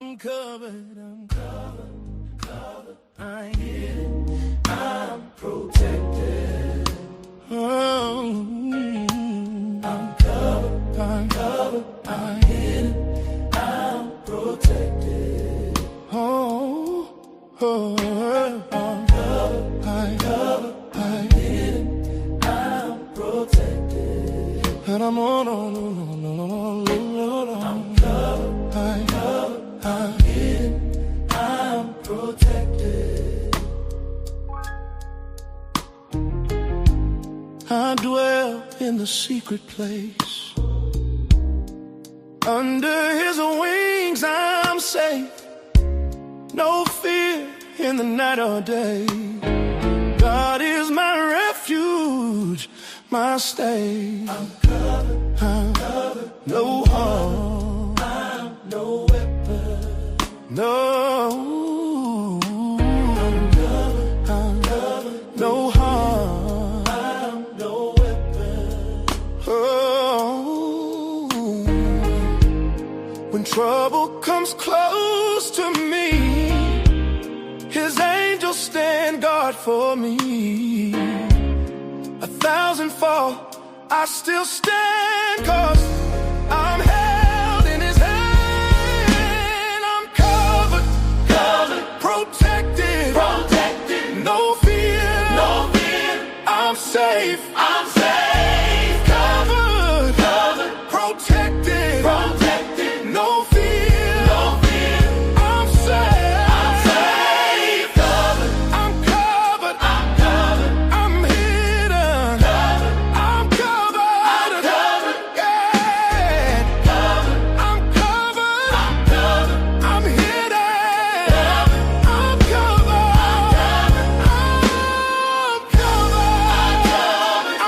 I'm covered. I ain't hidden. I'm protected. Oh, I'm covered. I ain't hidden. I'm protected. Oh, I'm covered. I ain't hidden. I'm protected. And I'm on. I'm covered. I'm hidden, I'm protected. I dwell in the secret place. Under his wings I'm safe. No fear in the night or day. God is my refuge, my stay. I'm covered, no harm, no weapon. No, I'm covered, no harm, no weapon. Oh, when trouble comes close to me, his angels stand guard for me. 1,000 fall, I still stand 'cause I'm held in his hand. I'm covered, protected, no fear, I'm safe, covered, protected, no fear, I'm safe, I'm covered, I'm hidden, I'm covered, yeah, I'm covered, I'm hidden, I'm covered,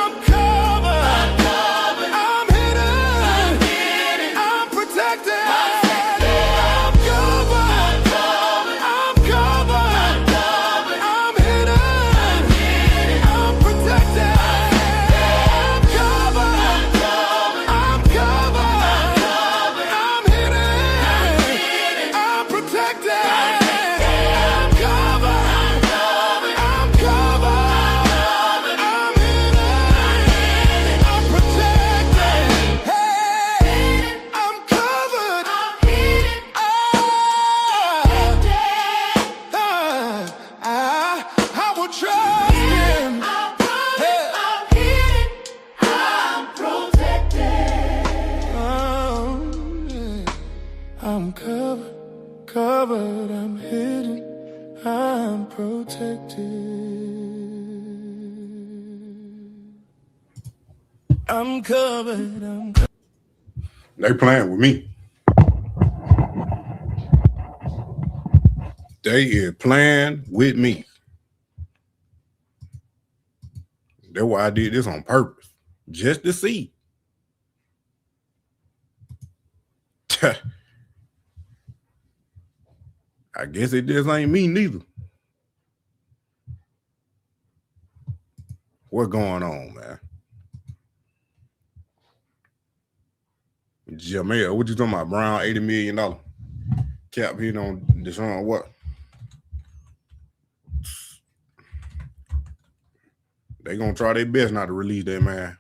I'm covered, I'm hidden, I'm protected, I'm covered, I'm covered, I'm hidden, I'm protected, I'm covered, I'm covered, I'm hidden, I'm protected, I'm covered, I'm covered, I'm hidden, I'm protected, hey, I'm covered, I will trust him. I'm covered, I'm hidden, I'm protected. I'm covered, They playing with me. They is playing with me. That's why I did this on purpose. Just to see. I guess it just ain't me neither. What's going on, man? Jamel, what you talking about? Brown, $80 million cap hit on Deshaun what? They gonna try their best not to release that man.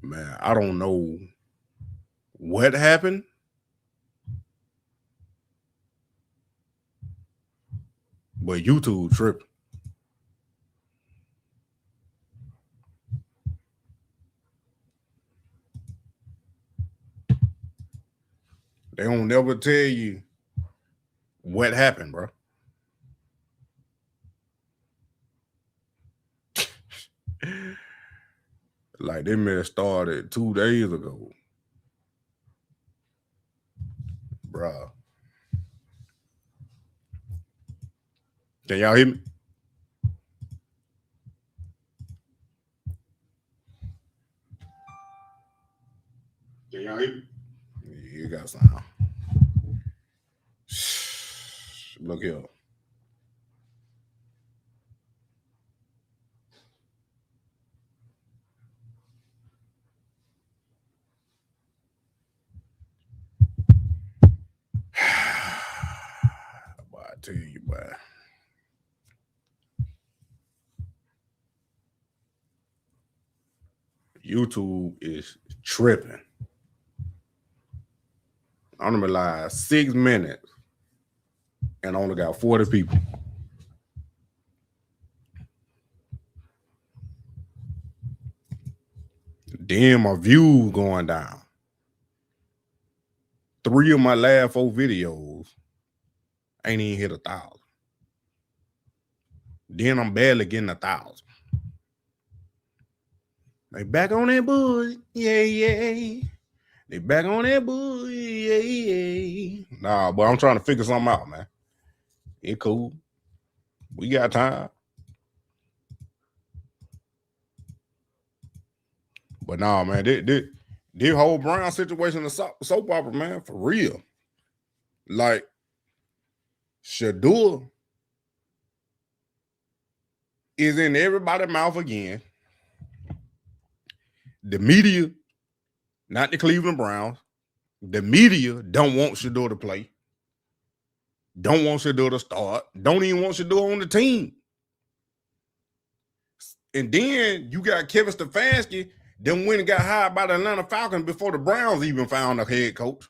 Man, I don't know what happened. But YouTube tripping. They don't never tell you what happened, bro. Like they may have started 2 days ago. Bruh. Can y'all hear me? Can y'all hear me? Yeah, you got sound. Look here. tell you, boy. YouTube is tripping. I'm gonna live 6 minutes and only got 40 people. Then my views going down. 3 of my last 4 videos ain't even hit 1,000. Then I'm barely getting 1,000. They back on that bull, yeah. They back on that bull, yeah. Nah, but I'm trying to figure something out, man. It cool. We got time. But nah, man, this whole Brown situation is soap opera, man, for real. Like, Shedeur is in everybody's mouth again. The media, not the Cleveland Browns, the media don't want Shedeur to play. Don't want Shedeur to start. Don't even want Shedeur on the team. And then you got Kevin Stefanski, then went and got hired by the Atlanta Falcons before the Browns even found a head coach.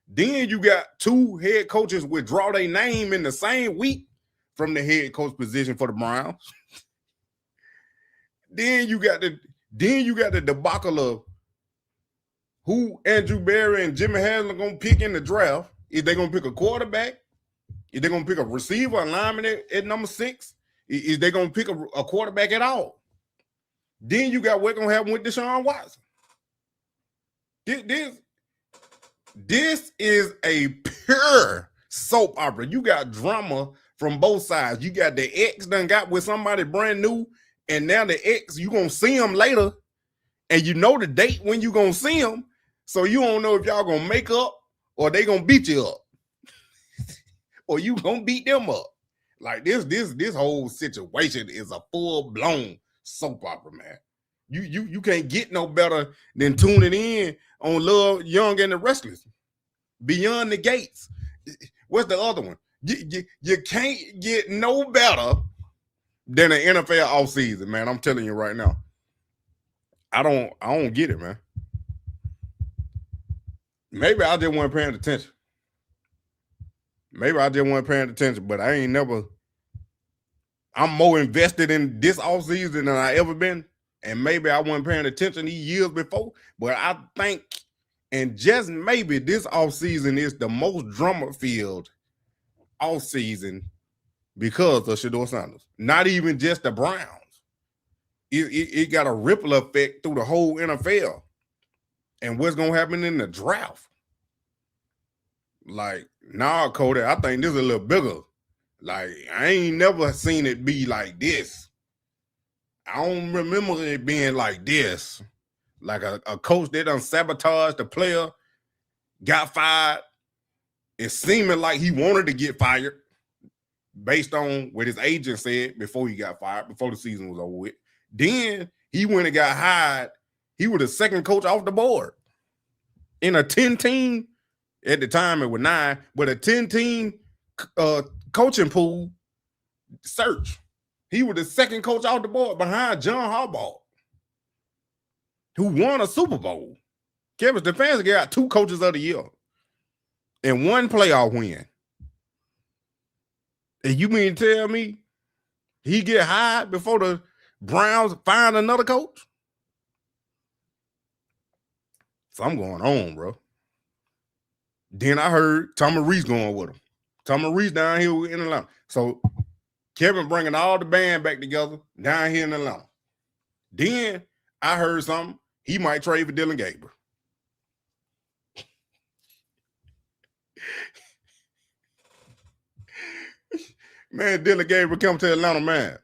Then you got 2 head coaches withdraw their name in the same week from the head coach position for the Browns. Then you got the debacle of who Andrew Berry and Jimmy Haslam gonna pick in the draft. Is they gonna pick a quarterback? Is they gonna pick a receiver, a lineman at number 6? Is they gonna pick a quarterback at all? Then you got what's gonna happen with Deshaun Watson. This is a pure soap opera. You got drama from both sides. You got the ex done got with somebody brand new, and now the ex, you gonna see him later, and you know the date when you gonna see him, so you don't know if y'all gonna make up or they gonna beat you up, or you gonna beat them up. Like this whole situation is a full-blown soap opera, man. You can't get no better than tuning in on Love, Young, and the Restless. Beyond the Gates. What's the other one? You can't get no better than an NFL offseason, man. I'm telling you right now. I don't get it, man. Maybe I just wasn't paying attention. But I ain't never. I'm more invested in this offseason than I ever been. And maybe I wasn't paying attention these years before. But I think, and just maybe this offseason is the most drama-filled offseason because of Shedeur Sanders. Not even just the Browns. It got a ripple effect through the whole NFL. And what's going to happen in the draft. Like, nah, Cody, I think this is a little bigger. Like, I ain't never seen it be like this. I don't remember it being like this. Like a coach that done sabotaged the player, got fired. It's seeming like he wanted to get fired based on what his agent said before he got fired, before the season was over with. Then he went and got hired. He was the second coach off the board in a 10-team. At the time, it was 9, but a 10-team coaching pool search. He was the second coach off the board behind John Harbaugh, who won a Super Bowl. Kevin Stefanski got 2 coaches of the year and 1 playoff win. And you mean to tell me he get hired before the Browns find another coach? Something going on, bro. Then I heard Tommy Reese going with him. Tommy Reese down here in Atlanta. So Kevin bringing all the band back together down here in Atlanta. Then I heard something. He might trade for Dylan Gabriel. Man, Dylan Gabriel come to Atlanta, man.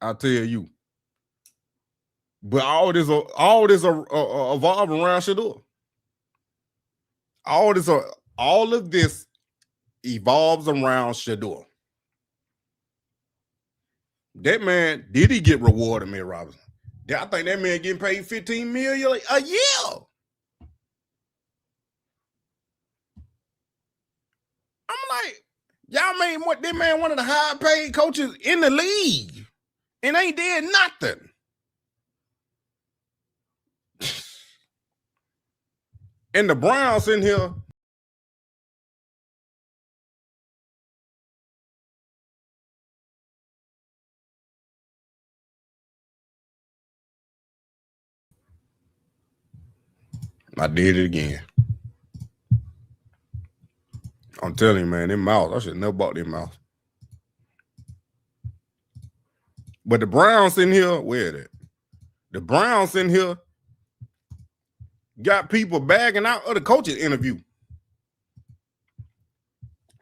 I tell you. But all this evolve around Shedeur. All of this evolves around Shedeur. That man, did he get rewarded, man, Robinson? I think that man getting paid $15 million a year. I'm like, Y'all made this man one of the high paid coaches in the league and ain't did nothing. And the Browns in here. I did it again. I'm telling you, man, them mouths. I should never bought them mouths. But the Browns in here, where it at? The Browns in here got people bagging out of the coach's interview.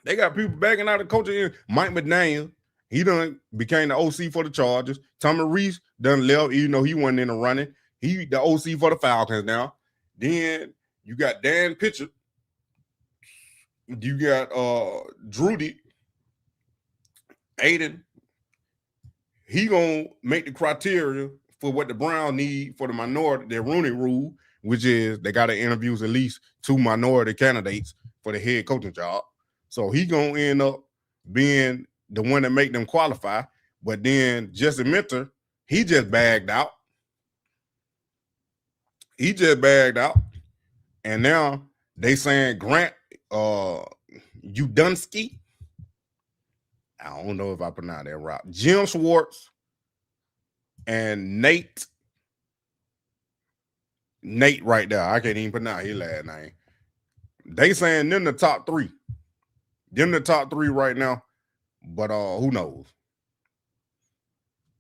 They got people bagging out of the coach's interview. Mike McDaniel, he done became the OC for the Chargers. Tommy Reese done left, even though he wasn't in the running. He the OC for the Falcons now. Then you got Dan Pitcher. You got Drudy, Aiden. He gonna make the criteria for what the Browns need for the minority, their Rooney Rule, which is they got to interview at least 2 minority candidates for the head coaching job. So he gonna end up being the one that make them qualify. But then Jesse Minter, he just bagged out. And now they saying Grant Udunski. I don't know if I pronounce that right. Jim Schwartz and Nate right there. I can't even pronounce his last name. They saying them the top 3. Them the top 3 right now. But who knows?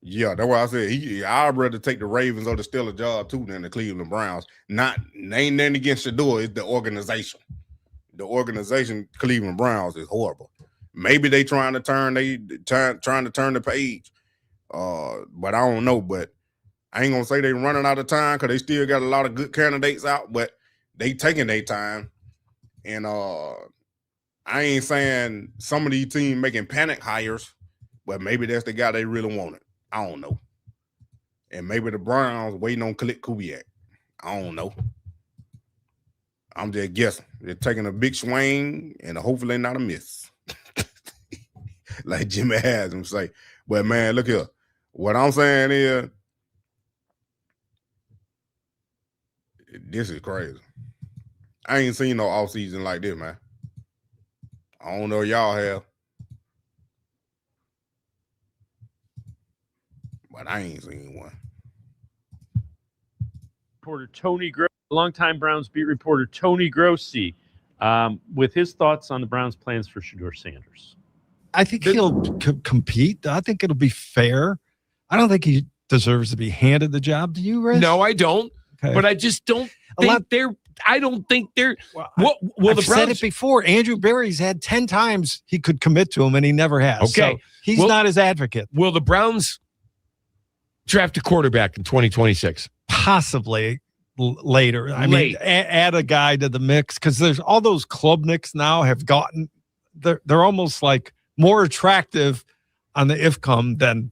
Yeah, that's why I said I'd rather take the Ravens or the Steelers job too than the Cleveland Browns. Ain't nothing against Shedeur, it's the organization. The organization, Cleveland Browns, is horrible. Maybe they trying to turn the page. But I don't know. But I ain't gonna say they running out of time because they still got a lot of good candidates out, but they taking their time. And I ain't saying some of these teams making panic hires, but maybe that's the guy they really wanted. I don't know. And maybe the Browns waiting on Khalid Kubiak. I don't know. I'm just guessing. They're taking a big swing and hopefully not a miss. Like Jimmy has him say. But man, look here. What I'm saying is, this is crazy. I ain't seen no offseason like this, man. I don't know if y'all have. But I ain't seen one. Reporter Tony Grossi, longtime Browns beat reporter Tony Grossi, with his thoughts on the Browns' plans for Shedeur Sanders. I think he'll compete. I think it'll be fair. I don't think he deserves to be handed the job. Do you, Rich? No, I don't. Okay. But I just don't think they're. I don't think they're. Well, I've the Browns said it before. Andrew Berry's had 10 times he could commit to him, and he never has. Okay, so he's not his advocate. Will the Browns draft a quarterback in 2026? Possibly later. I mean, add a guy to the mix because there's all those Klubniks now have gotten. They're almost like more attractive on the IFCOM than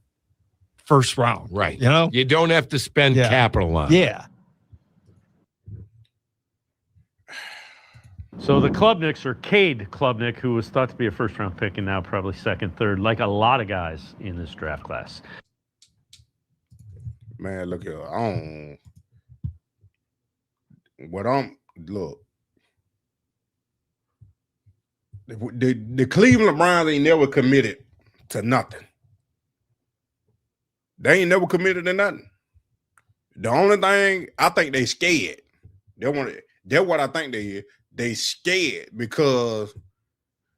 first round. Right. You know? You don't have to spend capital on it. Yeah. So the Klubniks, or Cade Klubnik, who was thought to be a first-round pick and now probably second, third, like a lot of guys in this draft class. Man, look here. Look. The Cleveland Browns ain't never committed to nothing. They ain't never committed to nothing. The only thing, I think they scared. That's what I think they is. They scared because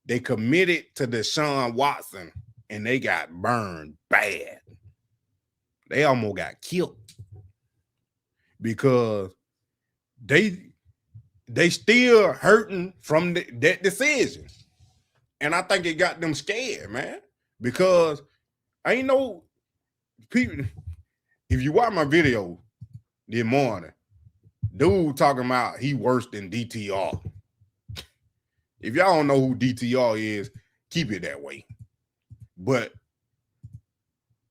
they committed to Deshaun Watson and they got burned bad. They almost got killed because they still hurting from that decision. And I think it got them scared, man, because I ain't no people. If you watch my video this morning, dude talking about he worse than DTR. If y'all don't know who DTR is, keep it that way. But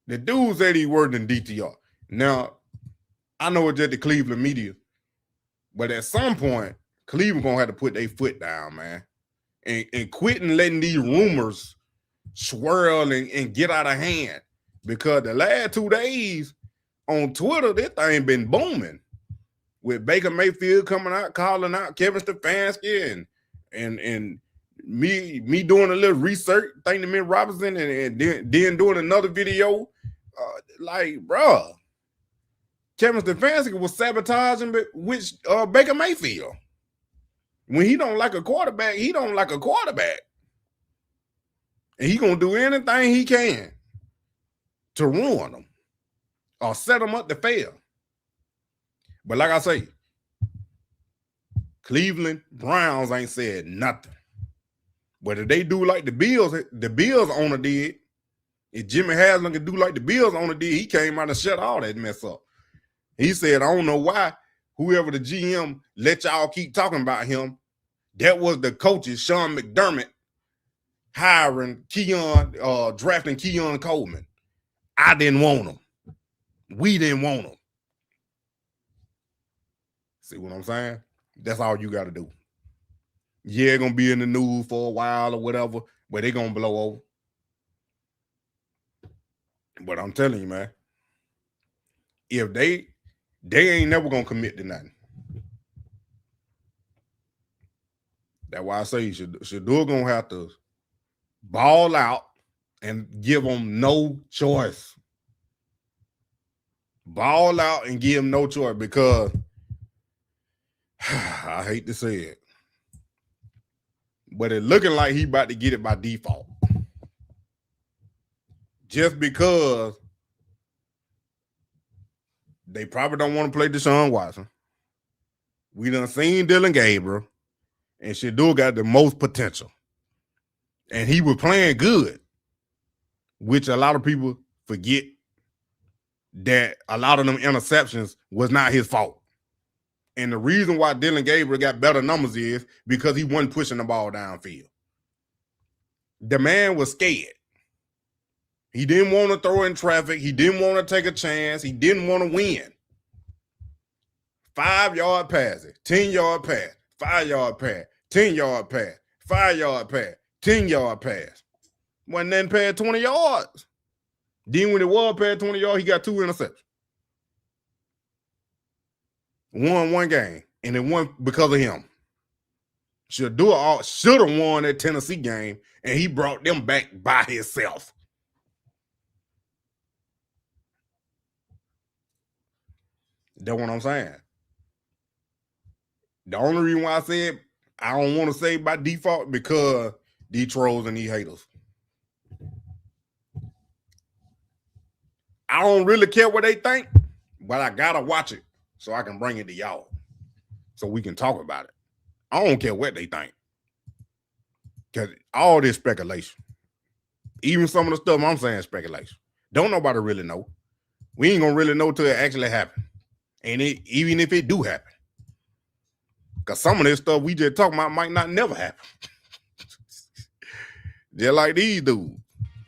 the dude said he worse than DTR. Now, I know it's just the Cleveland media, but at some point, Cleveland gonna have to put their foot down, man, and quit and letting these rumors swirl and get out of hand. Because the last 2 days on Twitter, this thing been booming with Baker Mayfield coming out, calling out Kevin Stefanski and me doing a little research, thanking to Mick Robinson, and then doing another video. Bruh, Kevin Stefanski was sabotaging with Baker Mayfield. When he don't like a quarterback, he don't like a quarterback. And he gonna do anything he can to ruin them or set them up to fail. But like I say, Cleveland Browns ain't said nothing. But if they do like the Bills owner did, if Jimmy Haslam could do like the Bills owner did, he came out and shut all that mess up. He said, I don't know why whoever the GM let y'all keep talking about him. That was the coaches, Sean McDermott, hiring drafting Keon Coleman. I didn't want him. We didn't want him. See what I'm saying? That's all you got to do. Yeah, gonna be in the news for a while or whatever, but they gonna blow over. But I'm telling you, man, if they ain't never gonna commit to nothing. That's why I say Shedeur gonna have to ball out and give them no choice. Ball out and give them no choice, because I hate to say it, but it's looking like he about to get it by default. Just because they probably don't want to play Deshaun Watson. We done seen Dylan Gabriel, and Shedeur got the most potential. And he was playing good, which a lot of people forget that a lot of them interceptions was not his fault. And the reason why Dylan Gabriel got better numbers is because he wasn't pushing the ball downfield. The man was scared. He didn't want to throw in traffic. He didn't want to take a chance. He didn't want to win. 5-yard passes, 10-yard pass, 5-yard pass, 10-yard pass, 5-yard pass, 10-yard pass. Wasn't nothing past 20 yards. Then when it was past 20 yards, he got 2 interceptions. Won one game, and it won because of him. Shedeur should have won that Tennessee game, and he brought them back by himself. That's what I'm saying. The only reason why I said I don't want to say by default, because these trolls and these haters. I don't really care what they think, but I gotta watch it so I can bring it to y'all, so we can talk about it. I don't care what they think, because all this speculation, even some of the stuff I'm saying speculation. Don't nobody really know. We ain't gonna really know till it actually happen, and even if it do happen, because some of this stuff we just talking about might not never happen. They're like these dudes.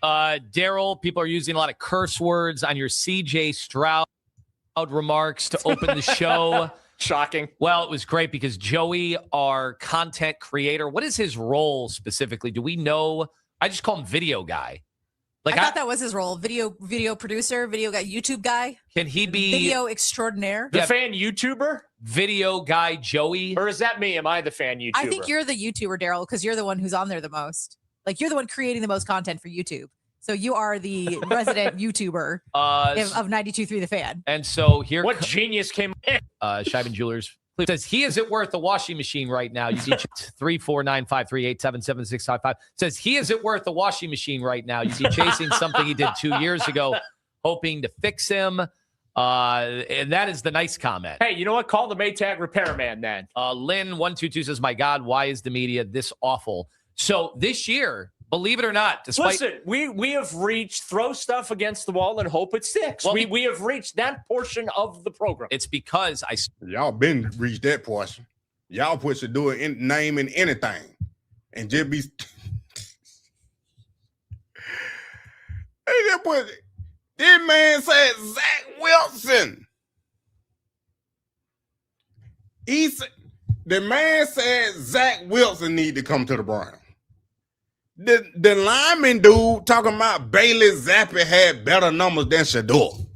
Daryl, people are using a lot of curse words on your CJ Stroud remarks to open the show. Shocking. Well, it was great because Joey, our content creator, what is his role specifically? Do we know? I just call him video guy. Like I thought that was his role. Video producer, video guy, YouTube guy. Can he be video extraordinaire? The fan YouTuber? Video guy Joey? Or is that me? Am I the fan YouTuber? I think you're the YouTuber, Daryl, because you're the one who's on there the most. Like, you're the one creating the most content for YouTube. So you are the resident YouTuber of 92.3 The Fan. And so here, what genius came? Scheiben Jewelers says he isn't worth a washing machine right now. You need 349-538-77655. Says he isn't worth a washing machine right now. You'd be chasing something he did 2 years ago, hoping to fix him. And that is the nice comment. Hey, you know what? Call the Maytag repairman then. Lynn122 says, my God, why is the media this awful? So this year, believe it or not, despite listen, we have reached throw stuff against the wall and hope it sticks. Well, we have reached that portion of the program. It's because y'all been reached that portion. Y'all put Shedeur in name in anything and just be. They just put this man said Zach Wilson. The man said Zach Wilson need to come to the Browns. The lineman dude talking about Bailey Zappi had better numbers than Shedeur.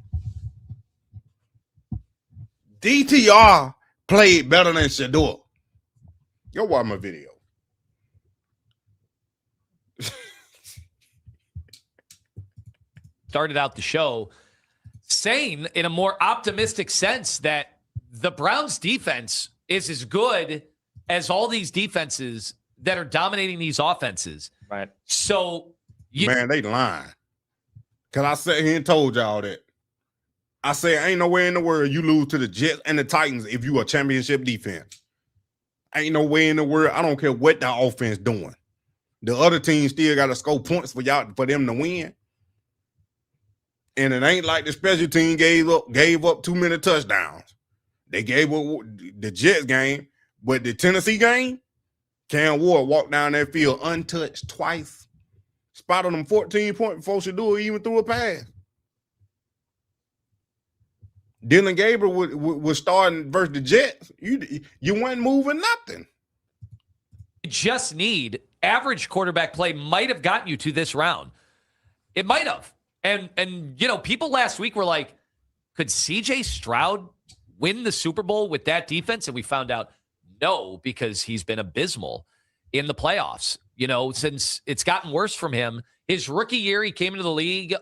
DTR played better than Shedeur. Go watch my video. Started out the show saying in a more optimistic sense that the Browns defense is as good as all these defenses that are dominating these offenses. Right. So, man, they lying. Cause I sat here and told y'all that. I say ain't nowhere in the world you lose to the Jets and the Titans if you a championship defense. Ain't no way in the world. I don't care what the offense doing. The other team still got to score points for them to win. And it ain't like the special team gave up too many touchdowns. They gave up the Jets game, but the Tennessee game, Cam Ward walked down that field untouched twice. Spotted him 14 points before Shedeur even threw a pass. Dylan Gabriel was starting versus the Jets. You weren't moving nothing. You just need average quarterback play might have gotten you to this round. It might have. And you know, people last week were like, could CJ Stroud win the Super Bowl with that defense? And we found out no, because he's been abysmal in the playoffs. You know, since it's gotten worse from him. His rookie year, he came into the league,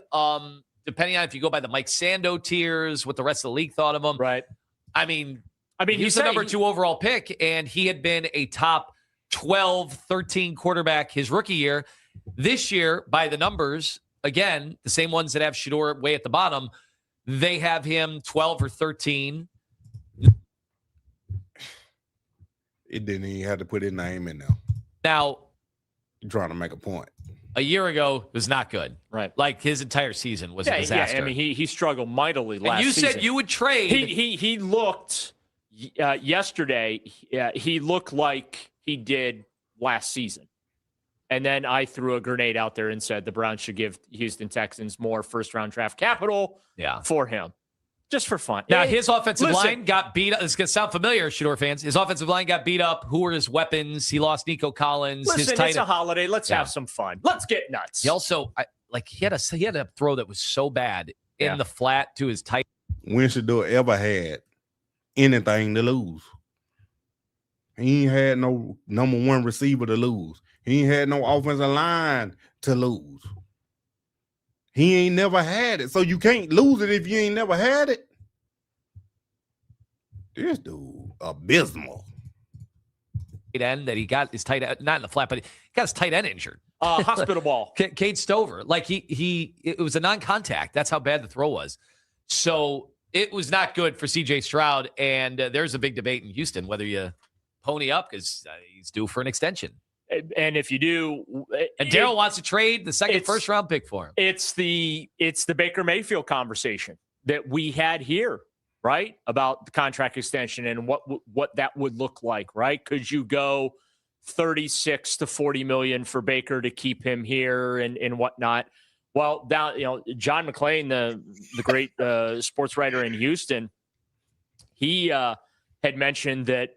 depending on if you go by the Mike Sando tiers, what the rest of the league thought of him. Right. I mean, he's the number 2 overall pick, and he had been a top 12, 13 quarterback his rookie year. This year, by the numbers, again, the same ones that have Shedeur way at the bottom, they have him 12 or 13. It didn't even have to put his name in there. Now, you're trying to make a point. A year ago was not good. Right. Like his entire season was a disaster. Yeah, I mean, he struggled mightily last season. And you said you would trade. He looked yesterday, he looked like he did last season. And then I threw a grenade out there and said the Browns should give Houston Texans more first-round draft capital for him. Just for fun. Now, his offensive line got beat up. It's going to sound familiar, Shedeur fans. His offensive line got beat up. Who were his weapons? He lost Nico Collins. Listen, it's a holiday. Let's have some fun. Let's get nuts. He also, he had a throw that was so bad in the flat to his tight. When Shedeur ever had anything to lose? He ain't had no number 1 receiver to lose. He ain't had no offensive line to lose. He ain't never had it. So you can't lose it if you ain't never had it. This dude, abysmal. Tight end that he got his tight end, not in the flat, but he got his tight end injured. Hospital ball. Cade Stover. Like it was a non-contact. That's how bad the throw was. So it was not good for CJ Stroud. And there's a big debate in Houston whether you pony up because he's due for an extension. And if you do, and Daryl wants to trade the second first-round pick for him. It's the Baker Mayfield conversation that we had here, right? About the contract extension and what that would look like, right? Could you go 36 to 40 million for Baker to keep him here and whatnot? Well, John McClain, the great sports writer in Houston, he had mentioned that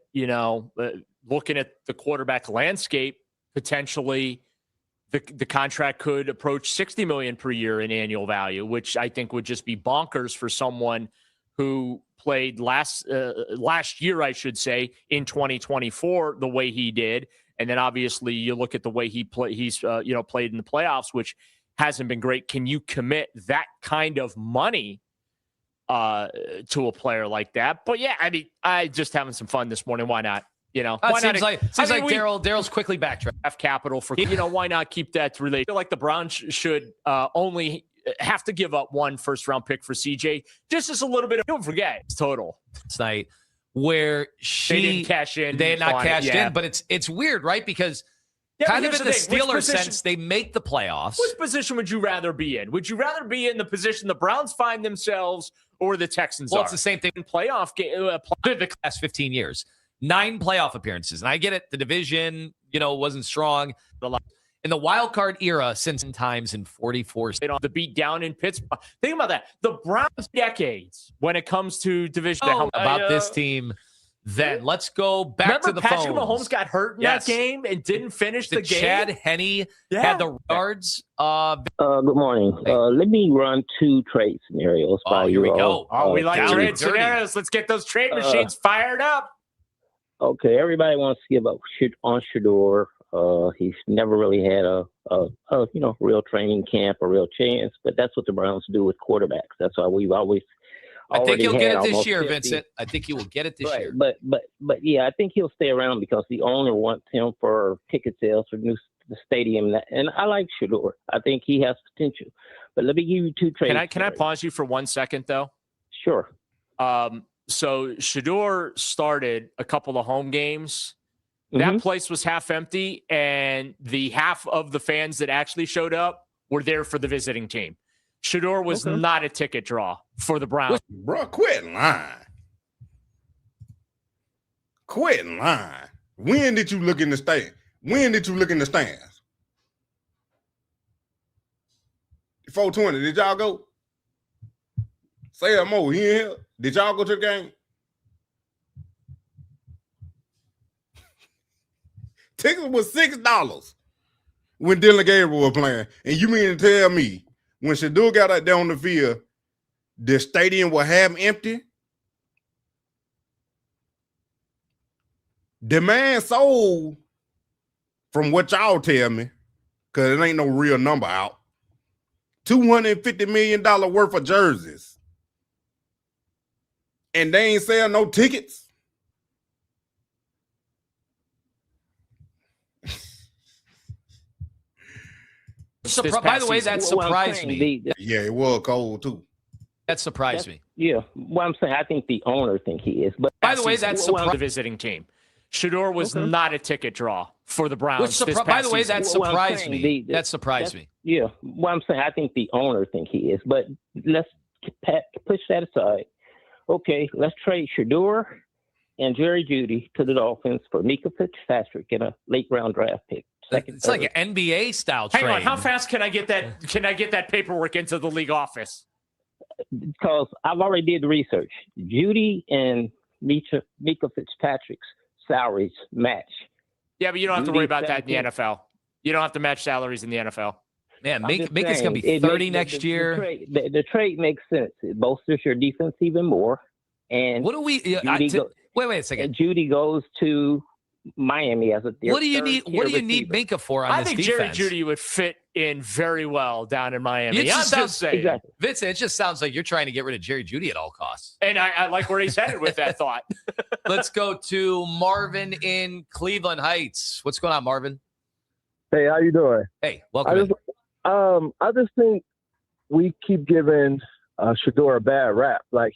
looking at the quarterback landscape, potentially the contract could approach $60 million per year in annual value, which I think would just be bonkers for someone who played last year, I should say, in 2024 the way he did. And then obviously you look at the way he's played in the playoffs, which hasn't been great. Can you commit that kind of money to a player like that? But yeah, I mean, I just having some fun this morning. Why not? Seems like Daryl's quickly backtrack. Have capital for, why not keep that related? I feel like the Browns should only have to give up 1 first-round pick for CJ. Just as a little bit of, don't forget, it's total. Tonight where they didn't cash in. They had not cashed in, but it's weird, right? Because kind of in the Steelers sense, they make the playoffs. Which position would you rather be in? Would you rather be in the position the Browns find themselves or the Texans Well, it's the same thing. Playoff game. The last 15 years. 9 playoff appearances. And I get it. The division, wasn't strong. In the wild card era, since times in 44. The beat down in Pittsburgh. Think about that. The Browns decades when it comes to division. About this team, Then let's go back to the Patrick phones. Mahomes got hurt in that game and didn't finish the game. Chad Henne had the yards. Good morning. Let me run 2 trade scenarios. Here we go. We like trade scenarios. Let's get those trade machines fired up. Okay, everybody wants to give up on Shedeur. He's never really had a real training camp, a real chance. But that's what the Browns do with quarterbacks. That's why we've always. I think he'll get it this year, Vincent. I think he will get it this year. But yeah, I think he'll stay around because the owner wants him for ticket sales for the stadium. And I like Shedeur. I think he has potential. But let me give you 2 trades. Can I pause you for 1 second though? Sure. So Shedeur started a couple of home games. That place was half empty, and the half of the fans that actually showed up were there for the visiting team. Shedeur was not a ticket draw for the Browns. Bro, quit lying. Quit lying. When did you look in the stand? When did you look in the stands? 420, did y'all go? Say it more. He in here? Did y'all go to the game? Tickets was $6 when Dylan Gabriel was playing. And you mean to tell me when Shedeur got out there on the field, the stadium was half empty? The man sold, from what y'all tell me, because it ain't no real number out, $250 million worth of jerseys. And they ain't sell no tickets? By the way, that surprised me. Yeah, it was cold too. That surprised me. Yeah, well, I'm saying I think the owner think he is. But by the way, that's the visiting team. Shedeur was not a ticket draw for the Browns. By the way, that surprised me. That surprised me. Yeah, well, I'm saying I think the owner think he is. But let's push that aside. Okay, let's trade Shedeur and Jerry Jeudy to the Dolphins for Mika Fitzpatrick in a late round draft pick. It's like an NBA style trade. Hang on, how fast can I get that? Can I get that paperwork into the league office? Because I've already did the research. Jeudy and Mika Fitzpatrick's salaries match. Yeah, but you don't have to worry about that in the NFL. You don't have to match salaries in the NFL. Man, Mika's going to be 30 next year. The trade makes sense. It bolsters your defense even more. And what do we? Wait a second. Jeudy goes to Miami as a. What do you need? What do you need Minka for on this defense? I think Jerry Jeudy would fit in very well down in Miami. Exactly. Vincent, it just sounds like you're trying to get rid of Jerry Jeudy at all costs. And I like where he's headed with that thought. Let's go to Marvin in Cleveland Heights. What's going on, Marvin? Hey, how you doing? Hey, welcome. I just think we keep giving Shedeur a bad rap. Like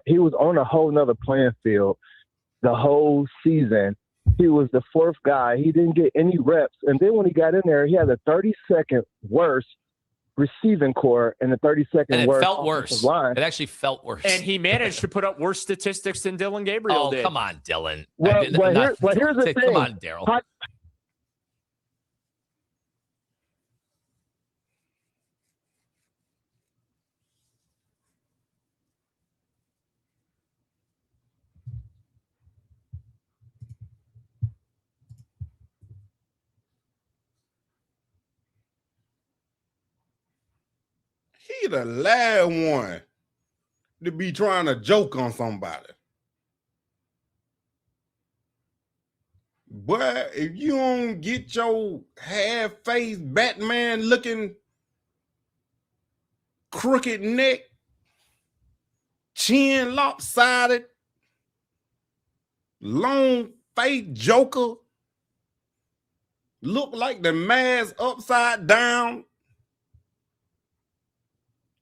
he was on a whole nother playing field the whole season. He was the 4th guy. He didn't get any reps. And then when he got in there, he had the 32nd worst receiving core and the 32nd worst. It felt worse. Line. It actually felt worse. And he managed to put up worse statistics than Dylan Gabriel did. Oh, come on, Dylan. Well, here's the thing. Come on, Daryl. He the last one to be trying to joke on somebody. But if you don't get your half-faced Batman-looking crooked neck, chin lopsided, long-faced joker, look like the mask upside down,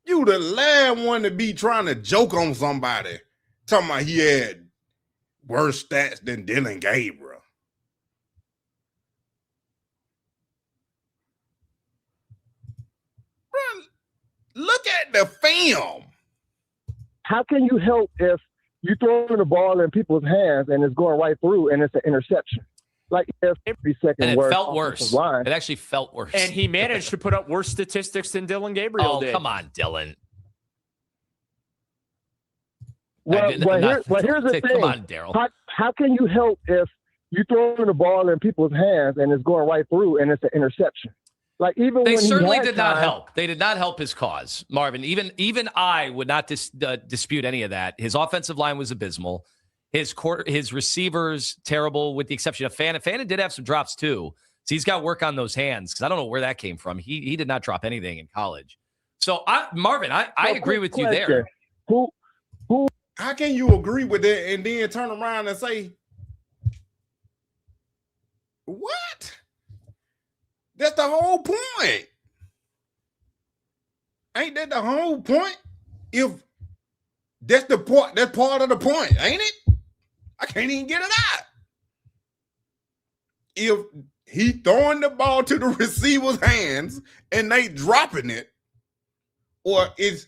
you the last one to be trying to joke on somebody, talking about he had worse stats than Dylan Gabriel. Bro, look at the film. How can you help if you throw the ball in people's hands and it's going right through and it's an interception? Like every second and it felt worse. It actually felt worse. And he managed to put up worse statistics than Dylan Gabriel did. Oh, come on, Dylan. Well, here's the thing. Come on, Daryl. How can you help if you throw the ball in people's hands and it's going right through and it's an interception? Like even They when certainly did not help. They did not help his cause, Marvin. Even I would not dispute any of that. His offensive line was abysmal. His receivers terrible, with the exception of Fannin. Fannin did have some drops too, so he's got to work on those hands because I don't know where that came from. He did not drop anything in college. So Marvin, I agree with you there. Who? How can you agree with that and then turn around and say, what? That's the whole point. Ain't that the whole point? If that's the point, that's part of the point, ain't it? I can't even get it out. If he throwing the ball to the receiver's hands and they dropping it, or it's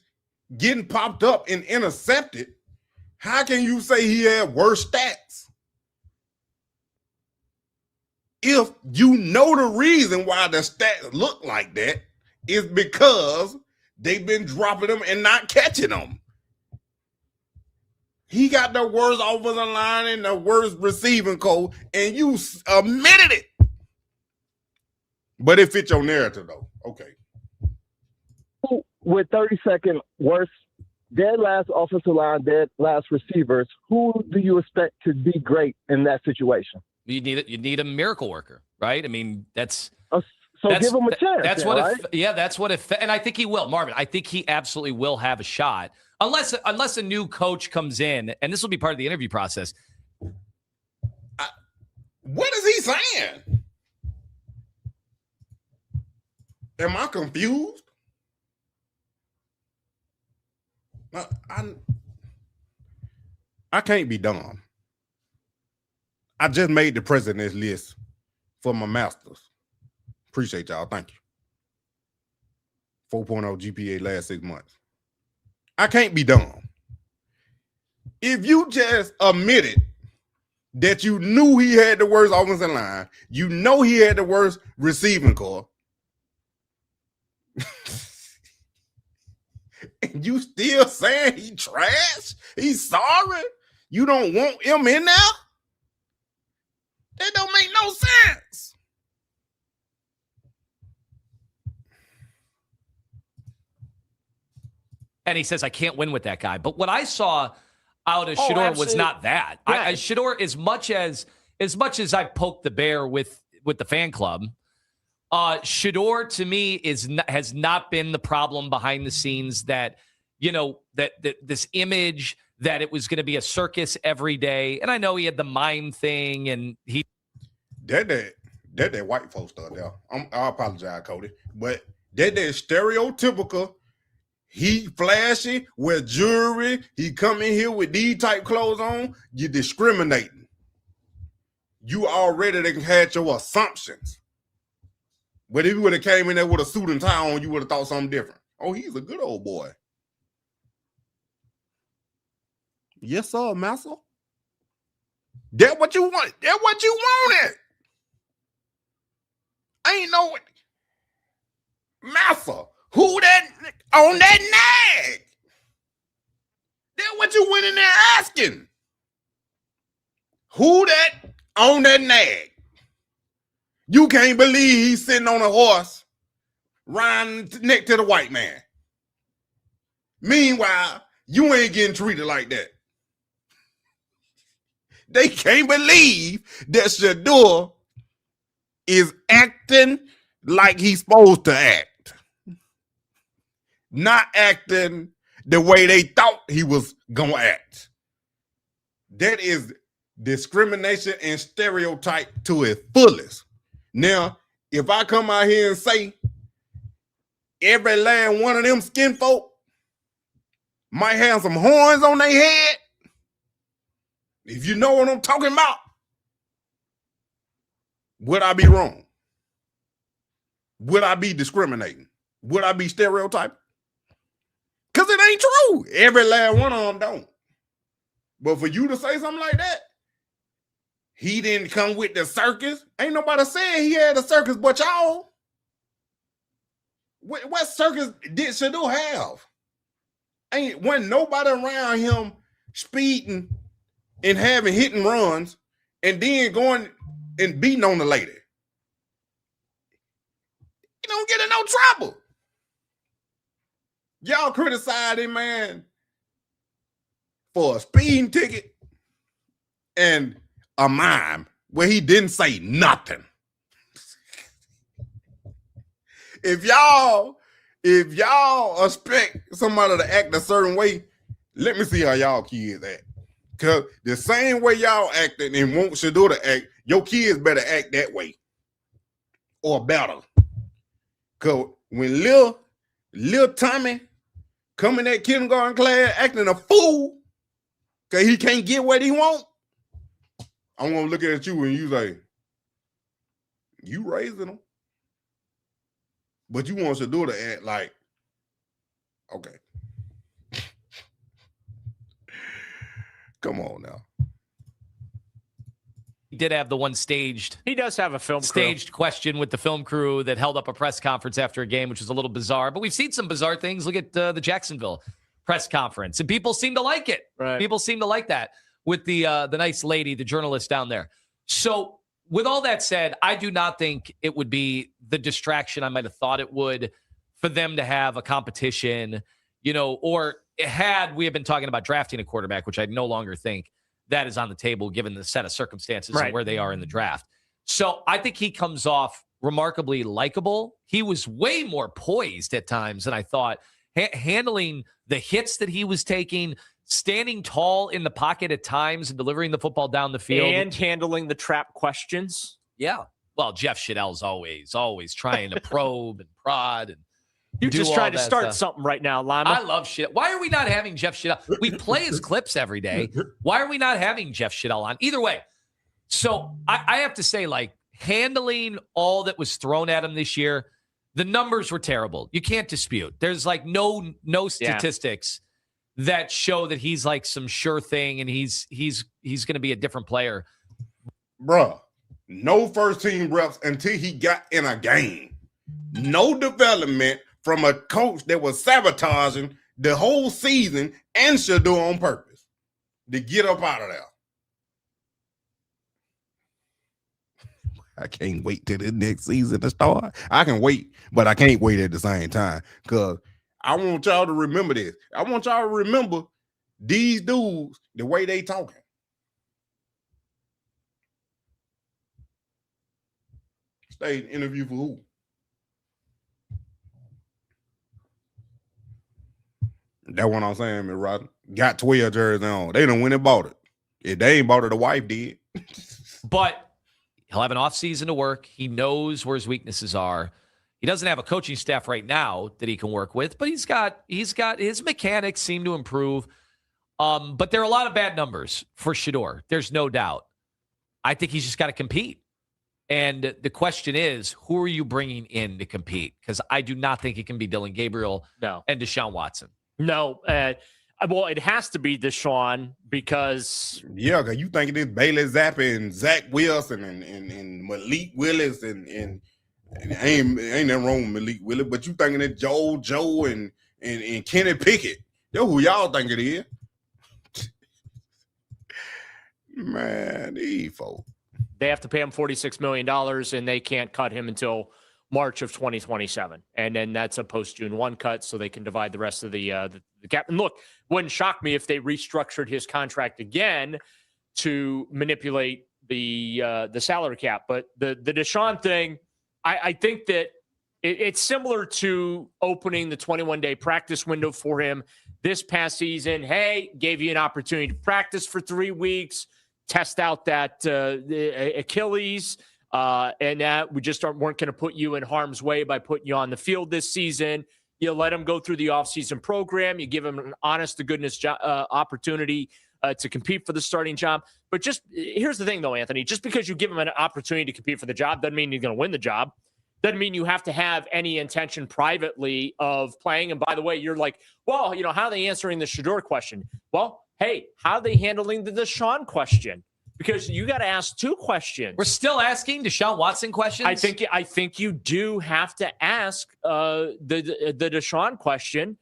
getting popped up and intercepted, how can you say he had worse stats? If you know the reason why the stats look like that is because they've been dropping them and not catching them. He got the worst offensive line and the worst receiving coach, and you admitted it. But it fits your narrative, though. Okay. With 30-second worst, dead last offensive line, dead last receivers, who do you expect to be great in that situation? You need a miracle worker, right? I mean, that's give him a chance. That's what that's what it. And I think he will, Marvin. I think he absolutely will have a shot, unless a new coach comes in, and this will be part of the interview process. What is he saying? Am I confused? I can't be dumb. I just made the president's list for my masters. Appreciate y'all. Thank you. 4.0 GPA last 6 months. I can't be dumb. If you just admitted that you knew he had the worst offensive line, you know he had the worst receiving core, and you still saying he trash, he's sorry, you don't want him in there? That don't make no sense. And he says, I can't win with that guy. But what I saw out of Shedeur was not that. Yeah. Shedeur, as much as I've poked the bear with the fan club, Shedeur to me has not been the problem behind the scenes that this image that it was going to be a circus every day. And I know he had the mime thing and he. That white folks stuff there. I apologize, Cody. But that stereotypical, he flashy, wear jewelry, he come in here with these type clothes on, you're discriminating. You already had your assumptions. But if you would have came in there with a suit and tie on, you would have thought something different. Oh, he's a good old boy. Yes, sir, Massa. That's what you want. That's what you wanted. Ain't no Massa. Who that on that nag? That's what you went in there asking. Who that on that nag? You can't believe he's sitting on a horse riding next to the white man. Meanwhile, you ain't getting treated like that. They can't believe that Shedeur is acting like he's supposed to act. Not acting the way they thought he was going to act. That is discrimination and stereotype to its fullest. Now, if I come out here and say every last one of them skin folk might have some horns on their head, if you know what I'm talking about, would I be wrong? Would I be discriminating? Would I be stereotyping? Because it ain't true. Every last one of them don't. But for you to say something like that, he didn't come with the circus. Ain't nobody saying he had a circus but y'all. What circus did Shedeur have? Wasn't nobody around him speeding and having hit and runs and then going and beating on the lady. He don't get in no trouble. Y'all criticize him, man, for a speeding ticket and a mime where he didn't say nothing. If y'all expect somebody to act a certain way, let me see how y'all kids act. Because the same way y'all acting and want Shedeur to act, your kids better act that way or better. Because when Lil Tommy come in that kindergarten class acting a fool because he can't get what he want, I'm going to look at you and you say, you raising him. But you want Shedeur to act like, okay. Come on now. He did have the one staged. He does have a staged question with the film crew that held up a press conference after a game, which was a little bizarre. But we've seen some bizarre things. Look at the Jacksonville press conference, and people seem to like it. Right. People seem to like that with the nice lady, the journalist down there. So, with all that said, I do not think it would be the distraction I might have thought it would for them to have a competition, or had we have been talking about drafting a quarterback, which I no longer think that is on the table given the set of circumstances and where they are in the draft. So I think he comes off remarkably likable. He was way more poised at times than I thought, handling the hits that he was taking, standing tall in the pocket at times and delivering the football down the field. And handling the trap questions. Yeah. Well, Jeff Shedell's always trying to probe and prod. And you're just trying to start something right now, Lima. I love Shedell. Why are we not having Jeff Shedell? We play his clips every day. Why are we not having Jeff Shedell on? Either way. So I have to say, handling all that was thrown at him this year, the numbers were terrible. You can't dispute. There's no statistics that show that he's some sure thing and he's going to be a different player. Bruh, no first team reps until he got in a game. No development from a coach that was sabotaging the whole season and Shedeur on purpose to get up out of there. I can't wait till the next season to start. I can wait, but I can't wait at the same time because I want y'all to remember this. I want y'all to remember these dudes, the way they talking. State interview for who? That's what I'm saying, Mr. Rodden. Got 12 jerseys on. They done went and bought it. If they ain't bought it, the wife did. But he'll have an offseason to work. He knows where his weaknesses are. He doesn't have a coaching staff right now that he can work with, but he's got his mechanics seem to improve. But there are a lot of bad numbers for Shedeur. There's no doubt. I think he's just got to compete. And the question is, who are you bringing in to compete? Because I do not think it can be Dylan Gabriel and Deshaun Watson. No. Well, it has to be Deshaun because... Yeah, because you think it is Bailey Zappi and Zach Wilson and Malik Willis and ain't nothing wrong with Malik Willis, but you thinking it Joe and Kenny Pickett. That's who y'all think it is. Man, these folks. They have to pay him $46 million, and they can't cut him until March of 2027. And then that's a post-June 1 cut, so they can divide the rest of the cap. And look, wouldn't shock me if they restructured his contract again to manipulate the salary cap. But the Deshaun thing, I think that it's similar to opening the 21-day practice window for him this past season. Hey, gave you an opportunity to practice for 3 weeks, test out that Achilles, and that we just weren't going to put you in harm's way by putting you on the field this season. You let him go through the offseason program. You give him an honest-to-goodness opportunity to compete for the starting job. But just here's the thing, though, Anthony. Just because you give him an opportunity to compete for the job doesn't mean he's going to win the job. Doesn't mean you have to have any intention privately of playing. And by the way, you're like, well, how are they answering the Shedeur question? Well, hey, how are they handling the Deshaun question? Because you got to ask 2 questions. We're still asking Deshaun Watson questions? I think you do have to ask the Deshaun question.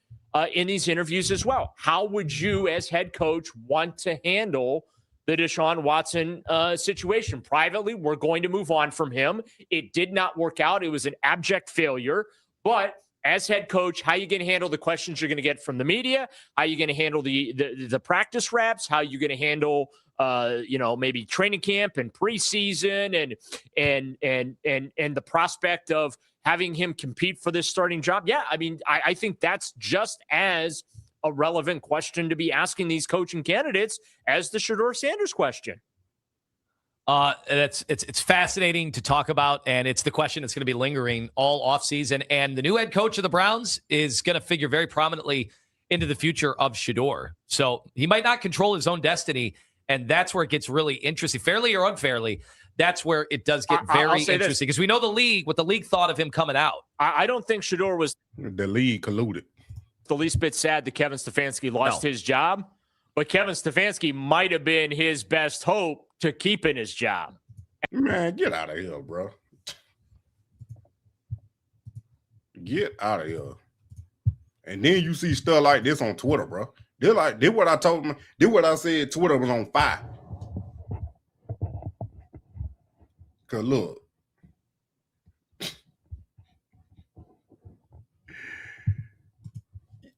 in these interviews as well. How would you, as head coach, want to handle the Deshaun Watson situation? Privately, we're going to move on from him. It did not work out. It was an abject failure. But as head coach, how are you going to handle the questions you're going to get from the media? How are you going to handle the practice reps? How are you going to handle maybe training camp and preseason and the prospect of having him compete for this starting job? Yeah, I mean, I think that's just as a relevant question to be asking these coaching candidates as the Shedeur Sanders question. It's fascinating to talk about, and it's the question that's going to be lingering all offseason. And the new head coach of the Browns is going to figure very prominently into the future of Shedeur. So he might not control his own destiny, and that's where it gets really interesting. Fairly or unfairly, that's where it does get very interesting, because we know what the league thought of him coming out. I don't think Shedeur was the league colluded. The least bit sad that Kevin Stefanski lost his job, but Kevin Stefanski might have been his best hope to keeping his job. Man, get out of here, bro. Get out of here. And then you see stuff like this on Twitter, bro. Did what I told them. Did what I said. Twitter was on fire. Cause look.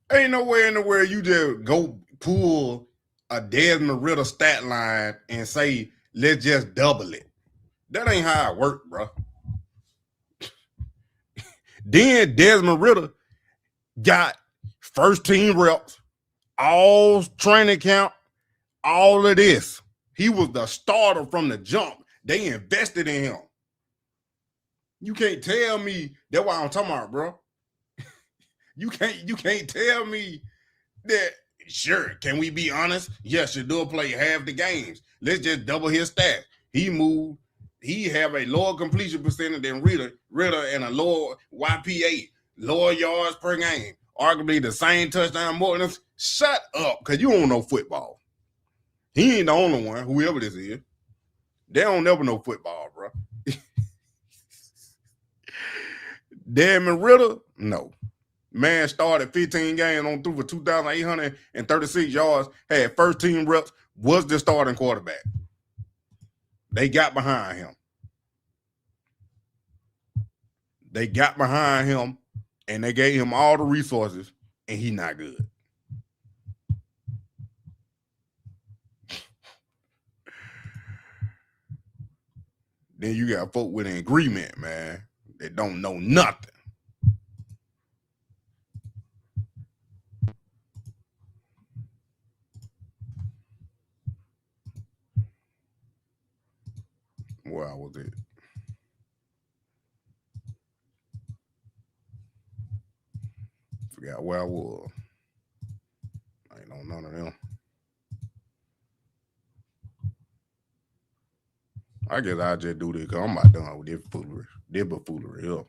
Ain't nowhere in the world you just go pull a Desmond Ritter stat line and say, let's just double it. That ain't how it work, bro. Then Desmond Ritter got first team reps, all training camp, all of this. He was the starter from the jump. They invested in him. You can't tell me that's what I'm talking about, bro. You can't tell me that. Sure, can we be honest? Yes, Shedeur play half the games. Let's just double his stats. He moved. He have a lower completion percentage than Ritter and a lower YPA, lower yards per game. Arguably the same touchdown more than us. Shut up, because you don't know football. He ain't the only one, whoever this is. They don't never know football, bro. Desmond Ritter, no. Man started 15 games on through for 2,836 yards, had first team reps, was the starting quarterback. They got behind him. And they gave him all the resources, and he not good. Then you got folk with an agreement, man. They don't know nothing. Where was it? Forgot where I was. I ain't know none of them. I guess I'll just do this because I'm not done with this foolery. This buffoonery here.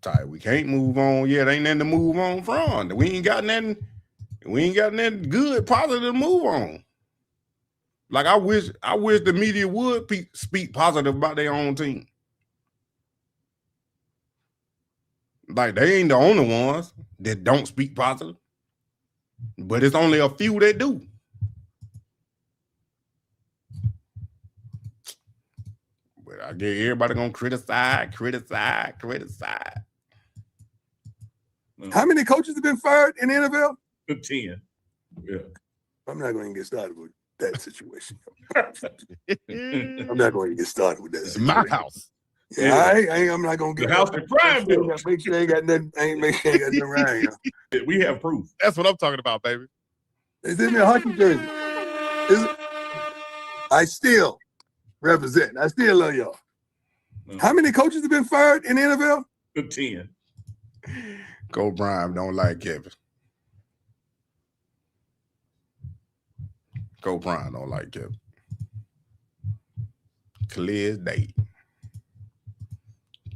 Tight. We can't move on yet. Ain't nothing to move on from. We ain't got nothing good, positive to move on. Like I wish the media would speak positive about their own team. Like they ain't the only ones that don't speak positive, but it's only a few that do. But I guess everybody gonna criticize. How many coaches have been fired in the NFL? 10. Yeah. I'm not going to get started with that situation. I'm not going to get started with that situation. My house. Yeah, I'm not going to get the house in prime. Make sure they ain't got nothing. Make sure they got nothing around here. We have proof. That's what I'm talking about, baby. Is in their hockey jersey. I still represent. I still love y'all. How many coaches have been fired in the NFL? 10. Go Brian don't like Kevin. Go Brian don't like Kevin. Clear as day.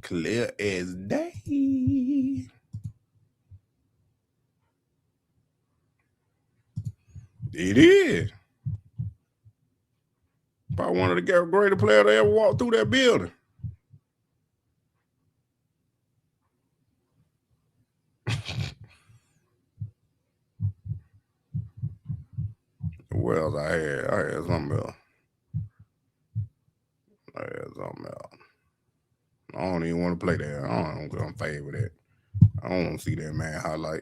Clear as day. It is. Probably one of the greatest players that ever walked through that building. What else I had something else. I don't even want to play that. I'm fade with that. I don't want to see that man highlight.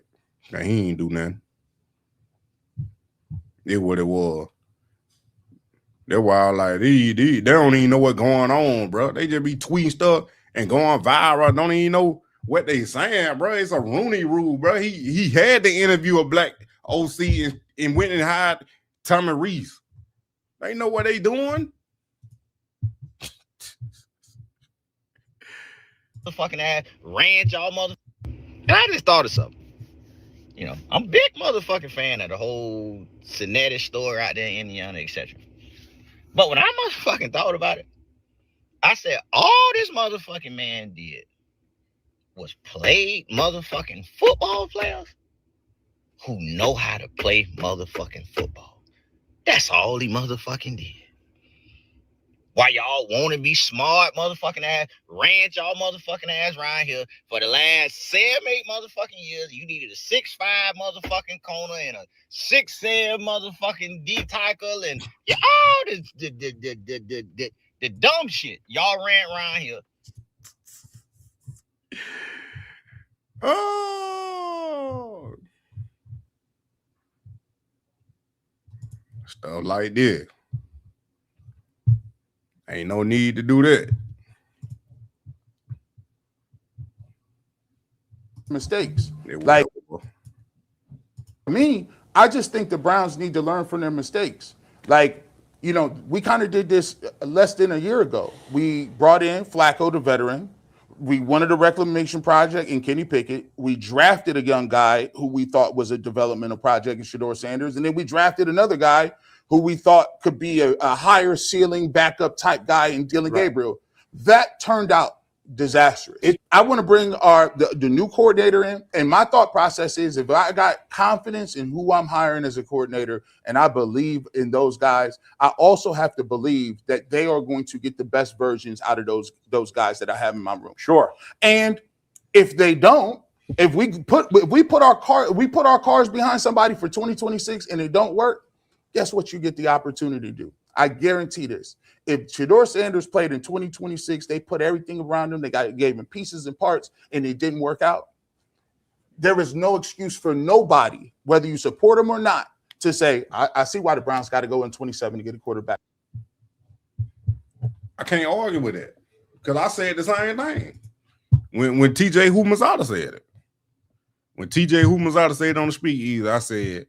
Now, he ain't do nothing. It what it was. They're wild like they don't even know what's going on, bro. They just be tweeting stuff and going viral. Don't even know what they saying, bro. It's a Rooney rule, bro. He had to interview a black OC and went and hired Tommy Reese. They know what they doing. Motherfucking ass ran y'all mother. And I just thought of something. You know, I'm a big motherfucking fan of the whole Cincinnati store out there in Indiana, etc. But when I motherfucking thought about it, I said all this motherfucking man did was play motherfucking football players who know how to play motherfucking football. That's all he motherfucking did. Why y'all want to be smart motherfucking ass, ran y'all motherfucking ass around here for the last 7-8 motherfucking years. You needed a 6'5" motherfucking corner and a 6'7" motherfucking D tackle and all this the dumb shit y'all ran around here. Oh, stuff like this. Ain't no need to do that. Mistakes. Like, for me, I just think the Browns need to learn from their mistakes. Like, you know, we kind of did this less than a year ago. We brought in Flacco, the veteran. We wanted a reclamation project in Kenny Pickett. We drafted a young guy who we thought was a developmental project in Shedeur Sanders. And then we drafted another guy who we thought could be a higher ceiling backup type guy in Dylan Gabriel. That turned out disastrous. I want to bring the new coordinator in, and my thought process is if I got confidence in who I'm hiring as a coordinator and I believe in those guys, I also have to believe that they are going to get the best versions out of those guys that I have in my room. Sure. And if they don't, if we put our cars behind somebody for 2026 and it don't work, guess what you get the opportunity to do? I guarantee this. If Shedeur Sanders played in 2026, they put everything around him. They gave him pieces and parts, and it didn't work out. There is no excuse for nobody, whether you support him or not, to say, I see why the Browns got to go in 27 to get a quarterback. I can't argue with that because I said the same thing when TJ Houshmandzadeh said it. When TJ Houshmandzadeh said it on the speakeasy, I said,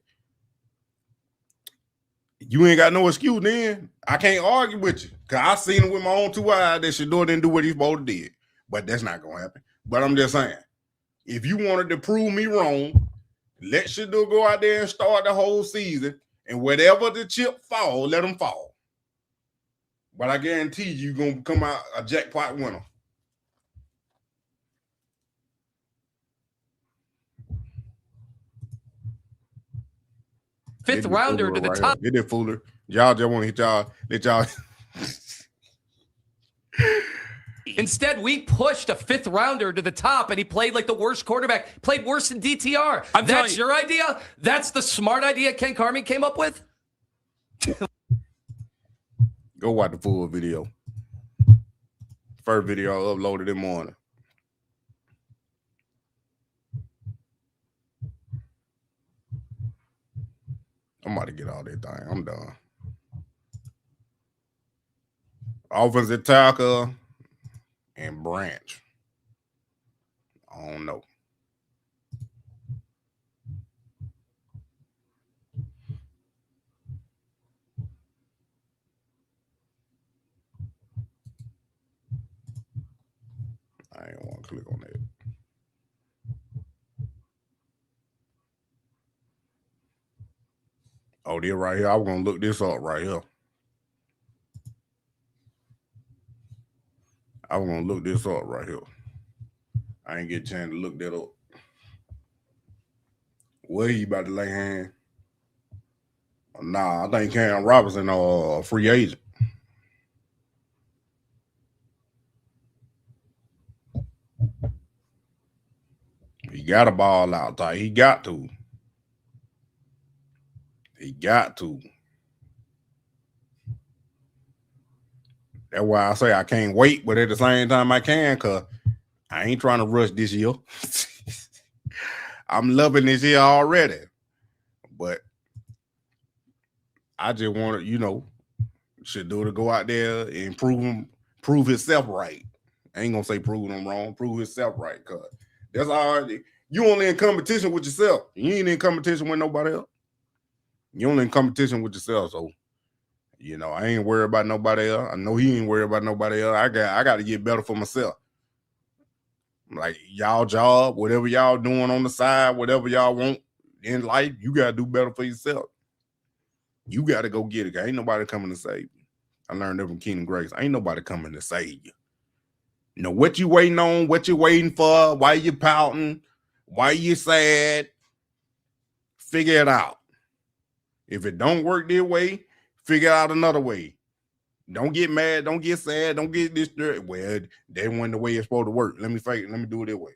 you ain't got no excuse then. I can't argue with you. Because I seen it with my own 2 eyes that Shedeur didn't do what he's supposed to did. But that's not going to happen. But I'm just saying, if you wanted to prove me wrong, let Shedeur go out there and start the whole season. And whatever the chip fall, let them fall. But I guarantee you're going to come out a jackpot winner. Fifth rounder to the top. Get that fooler. Y'all just want to hit y'all. Let y'all. Instead, we pushed a 5th rounder to the top, and he played like the worst quarterback. Played worse than DTR. That's your idea? That's the smart idea Ken Carmen came up with? Go watch the full video. First video I uploaded in the morning. I'm about to get all that thing. I'm done. Offensive tackle and Branch. I don't know. I ain't want to click on that. Oh, they're right here. I was going to look this up right here. I was going to look this up right here. I ain't get a chance to look that up. Where he about to lay hand? Nah, I think Cam Robinson a free agent. He got to ball out, Ty. He got to. He got to. That's why I say I can't wait, but at the same time I can, because I ain't trying to rush this year. I'm loving this year already. But I just want to, Shedeur to go out there and prove himself right. I ain't going to say prove him wrong, prove himself right, because that's all. You only in competition with yourself. You ain't in competition with nobody else. You only in competition with yourself, so I ain't worried about nobody else. I know he ain't worried about nobody else. I got to get better for myself. Like y'all job, whatever y'all doing on the side, whatever y'all want in life, you got to do better for yourself. You got to go get it. Ain't nobody coming to save you. I learned that from Keenan Grace. Ain't nobody coming to save you. What you waiting on, what you waiting for, why you pouting, why you sad, figure it out. If it don't work this way, figure out another way. Don't get mad. Don't get sad. Don't get disturbed. Well, that wasn't the way it's supposed to work. Let me do it this way.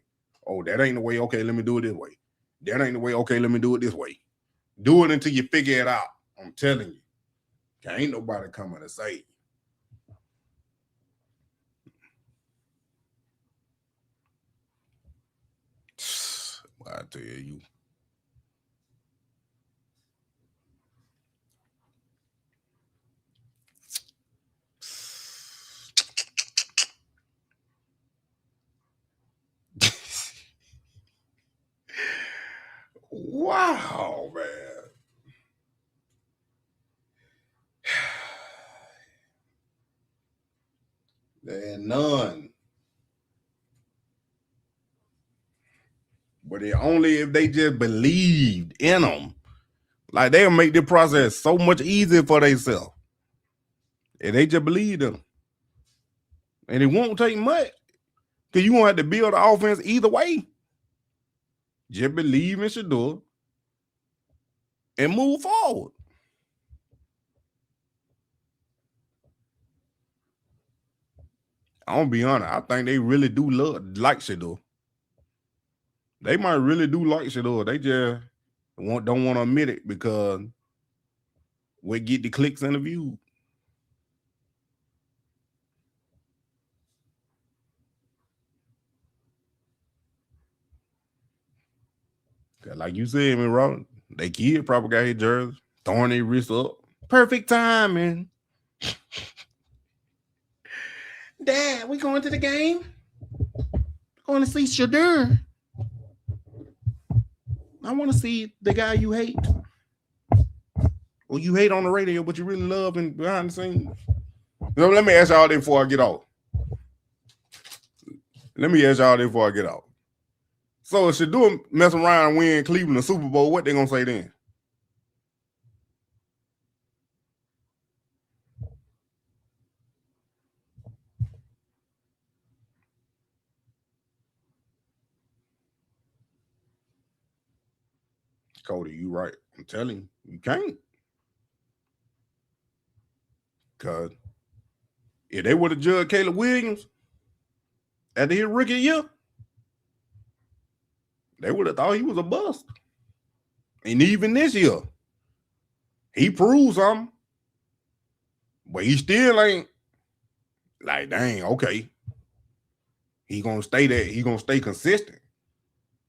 Oh, that ain't the way. Okay, let me do it this way. That ain't the way. Okay, let me do it this way. Do it until you figure it out. I'm telling you. Ain't nobody coming to save you. I tell you. Wow, man. There ain't none. But only if they just believed in them. Like, they'll make the process so much easier for themselves. If they just believe in them. And it won't take much. Because you won't have to build the offense either way. Just believe in Shedeur and move forward. I'm gonna be honest. I think they really do like Shedeur. They might really do like Shedeur. They just don't want to admit it because we get the clicks and the views. Like you said, man, Robin, they kid probably got his jersey, throwing their wrists up. Perfect timing. Dad, we going to the game? Going to see Shedeur. I want to see the guy you hate. Or you hate on the radio, but you really love and behind the scenes. Let me ask y'all this before I get off. So if Shedeur mess around and win Cleveland the Super Bowl, what they gonna say then? Cody, you right. I'm telling you can't. Because if they would have judged Caleb Williams at his rookie year, they would have thought he was a bust. And even this year, he proved something. But he still ain't like, dang, okay. He gonna stay there. He gonna stay consistent.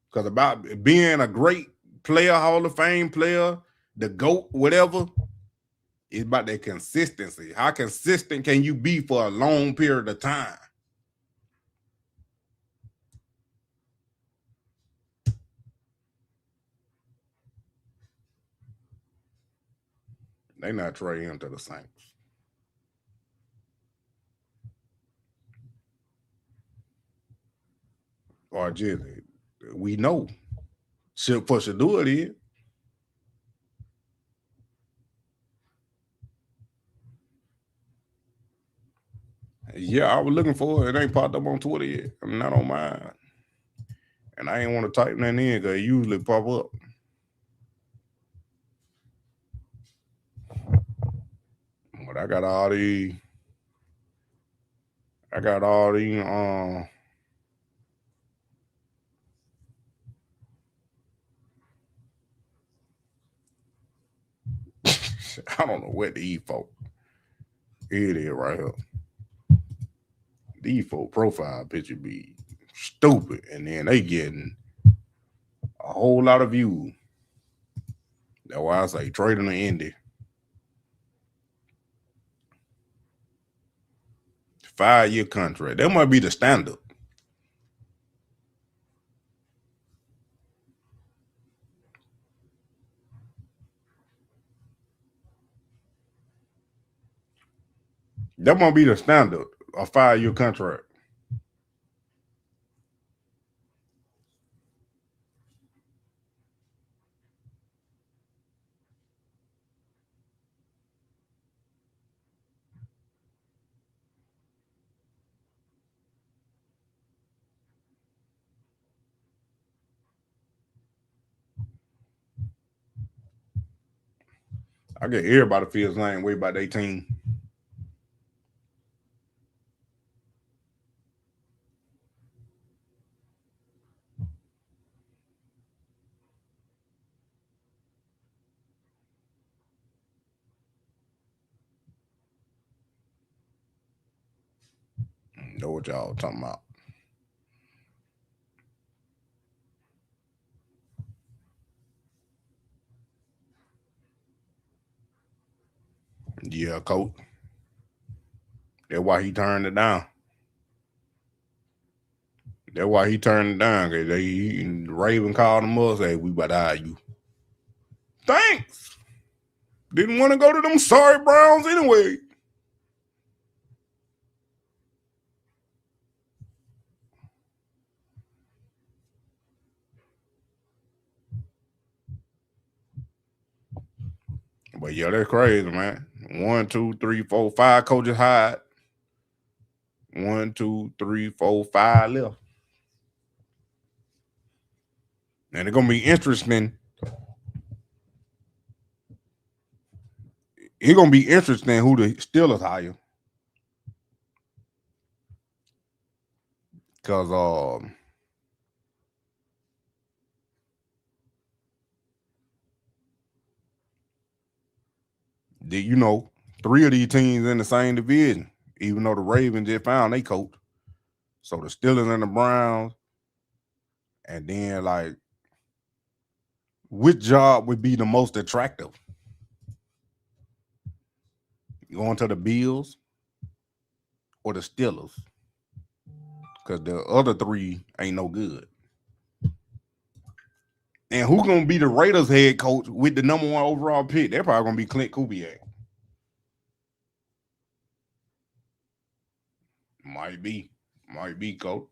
Because about being a great player, Hall of Fame player, the GOAT, whatever, it's about that consistency. How consistent can you be for a long period of time? They not trading him to the Saints. Or just, we know. For Shedeur it is. Yeah, I was looking for it. It ain't popped up on Twitter yet. I'm not on mine. And I ain't want to type that in because it usually pop up. But I got all these I don't know what these folk. Here it is right here. These folk profile picture be stupid, and then they getting a whole lot of views. That's why I say trade in the Indy. 5-year contract. That might be the standard. That might be the standard, a 5-year contract. I get everybody feels the same way about their team. Know what y'all talking about. Yeah, coach. That's why he turned it down. That's why he turned it down. Cause Raven called him up and said, we about to hire you. Thanks. Didn't want to go to them sorry Browns anyway. But yeah, that's crazy, man. 1, 2, 3, 4, 5 coaches hired. 1, 2, 3, 4, 5 left. And it's gonna be interesting. It's gonna be interesting who the Steelers hire. Because you know, 3 of these teams in the same division, even though the Ravens just found their coach. So the Steelers and the Browns, and then like, which job would be the most attractive? Going to the Bills or the Steelers? Because the other 3 ain't no good. And who's gonna be the Raiders head coach with the number 1 overall pick? They're probably gonna be Clint Kubiak. Might be, coach.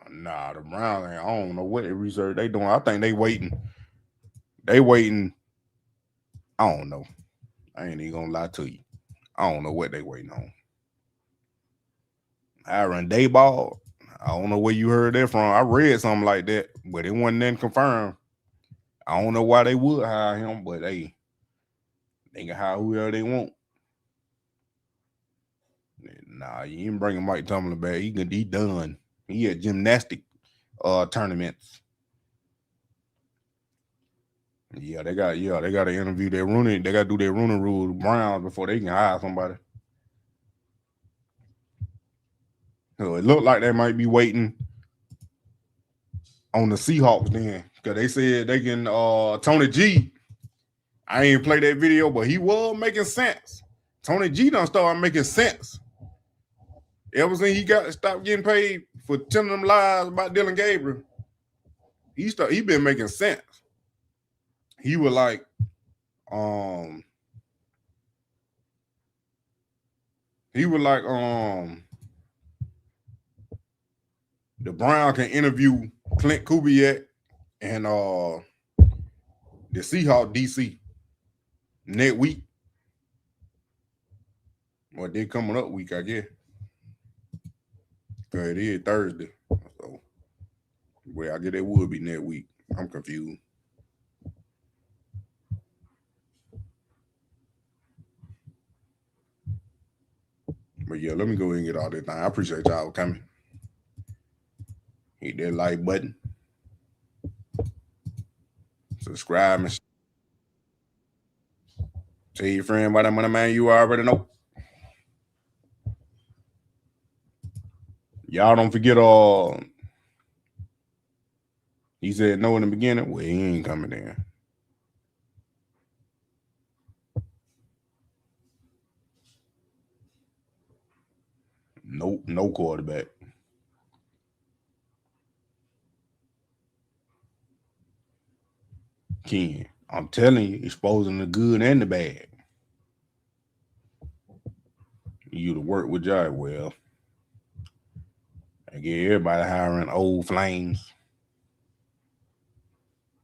Nah, the Browns, I don't know what they research they doing. I think they waiting. I don't know. I ain't even gonna lie to you. I don't know what they waiting on. Aaron Dayball, I don't know where you heard that from. I read something like that, but it wasn't then confirmed. I don't know why they would hire him, but they can hire whoever they want. Nah, you ain't bringing Mike Tomlin back. He done. He had gymnastic tournaments. Yeah, they got to interview their Rooney. They got to do their Rooney Rule Browns before they can hire somebody. So it looked like they might be waiting on the Seahawks then, because they said they can Tony G. I ain't play that video, but he was making sense. Tony G done started making sense. Ever since he stopped getting paid for telling them lies about Dylan Gabriel, he been making sense. He was like, the Browns can interview Clint Kubiak and the Seahawks DC next week. Well, they coming up week, I guess. Because it is Thursday. So, well, I guess it would be next week. I'm confused. But yeah, let me go ahead and get all this thing. I appreciate y'all coming. Hit that like button. Subscribe and tell your friend about that money, man. You already know. Y'all don't forget he said no in the beginning. Well, he ain't coming in. Nope, no quarterback. Ken, I'm telling you, exposing the good and the bad. You to work with Jai, well, I get everybody hiring old flames.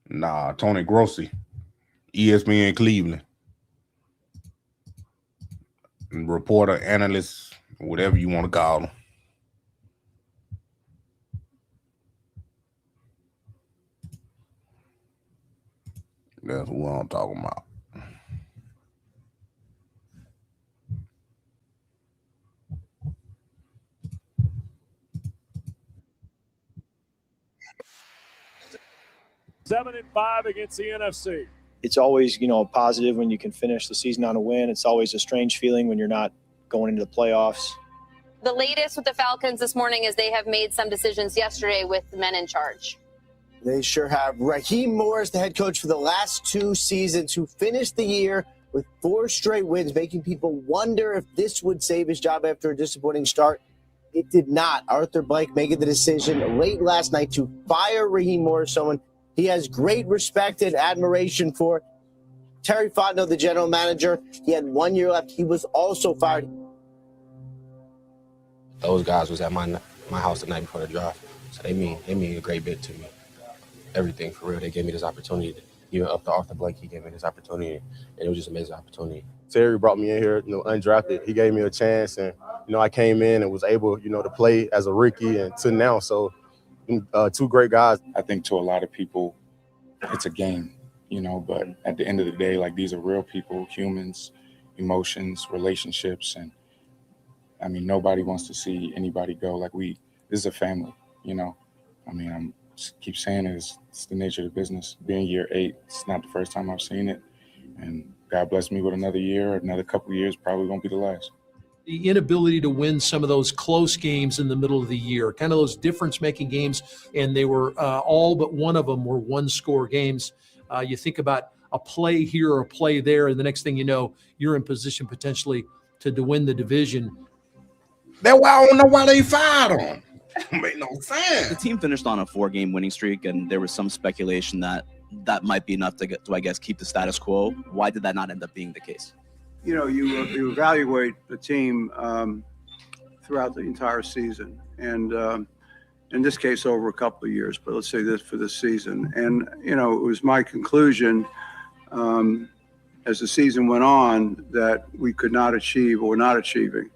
Nah, Tony Grossi, ESPN Cleveland. Reporter, analyst, whatever you want to call them. That's what I'm talking about. Seven and 5 against the NFC. It's always, a positive when you can finish the season on a win. It's always a strange feeling when you're not going into the playoffs. The latest with the Falcons this morning is they have made some decisions yesterday with the men in charge. They sure have. Raheem Morris, the head coach for the last 2 seasons, who finished the year with 4 straight wins, making people wonder if this would save his job after a disappointing start. It did not. Arthur Blank making the decision late last night to fire Raheem Morris, someone he has great respect and admiration for. Terry Fontenot, the general manager, he had 1 year left. He was also fired. Those guys was at my house the night before the draft, so they mean a great bit to me. Everything, for real. They gave me this opportunity. Even up to Arthur Blank, he gave me this opportunity, and it was just an amazing opportunity. Terry brought me in here, undrafted. He gave me a chance, and I came in and was able, to play as a rookie and to now. So, 2 great guys. I think to a lot of people, it's a game, but at the end of the day, like, these are real people, humans, emotions, relationships, and I mean, nobody wants to see anybody go. Like, this is a family, I'm keep saying it's the nature of the business. Being year 8, it's not the first time I've seen it, and God bless me with another year, another couple of years, probably won't be the last. The inability to win some of those close games in the middle of the year, kind of those difference-making games, and they were all but one of them were one-score games. You think about a play here or a play there, and the next thing you know, you're in position potentially to win the division. That's why I don't know why they fired him. That make no sense. The team finished on a 4-game winning streak, and there was some speculation that might be enough to I guess, keep the status quo. Why did that not end up being the case? You evaluate the team throughout the entire season, and in this case over a couple of years, but let's say this for this season. And it was my conclusion as the season went on that we could not achieve, or were not achieving,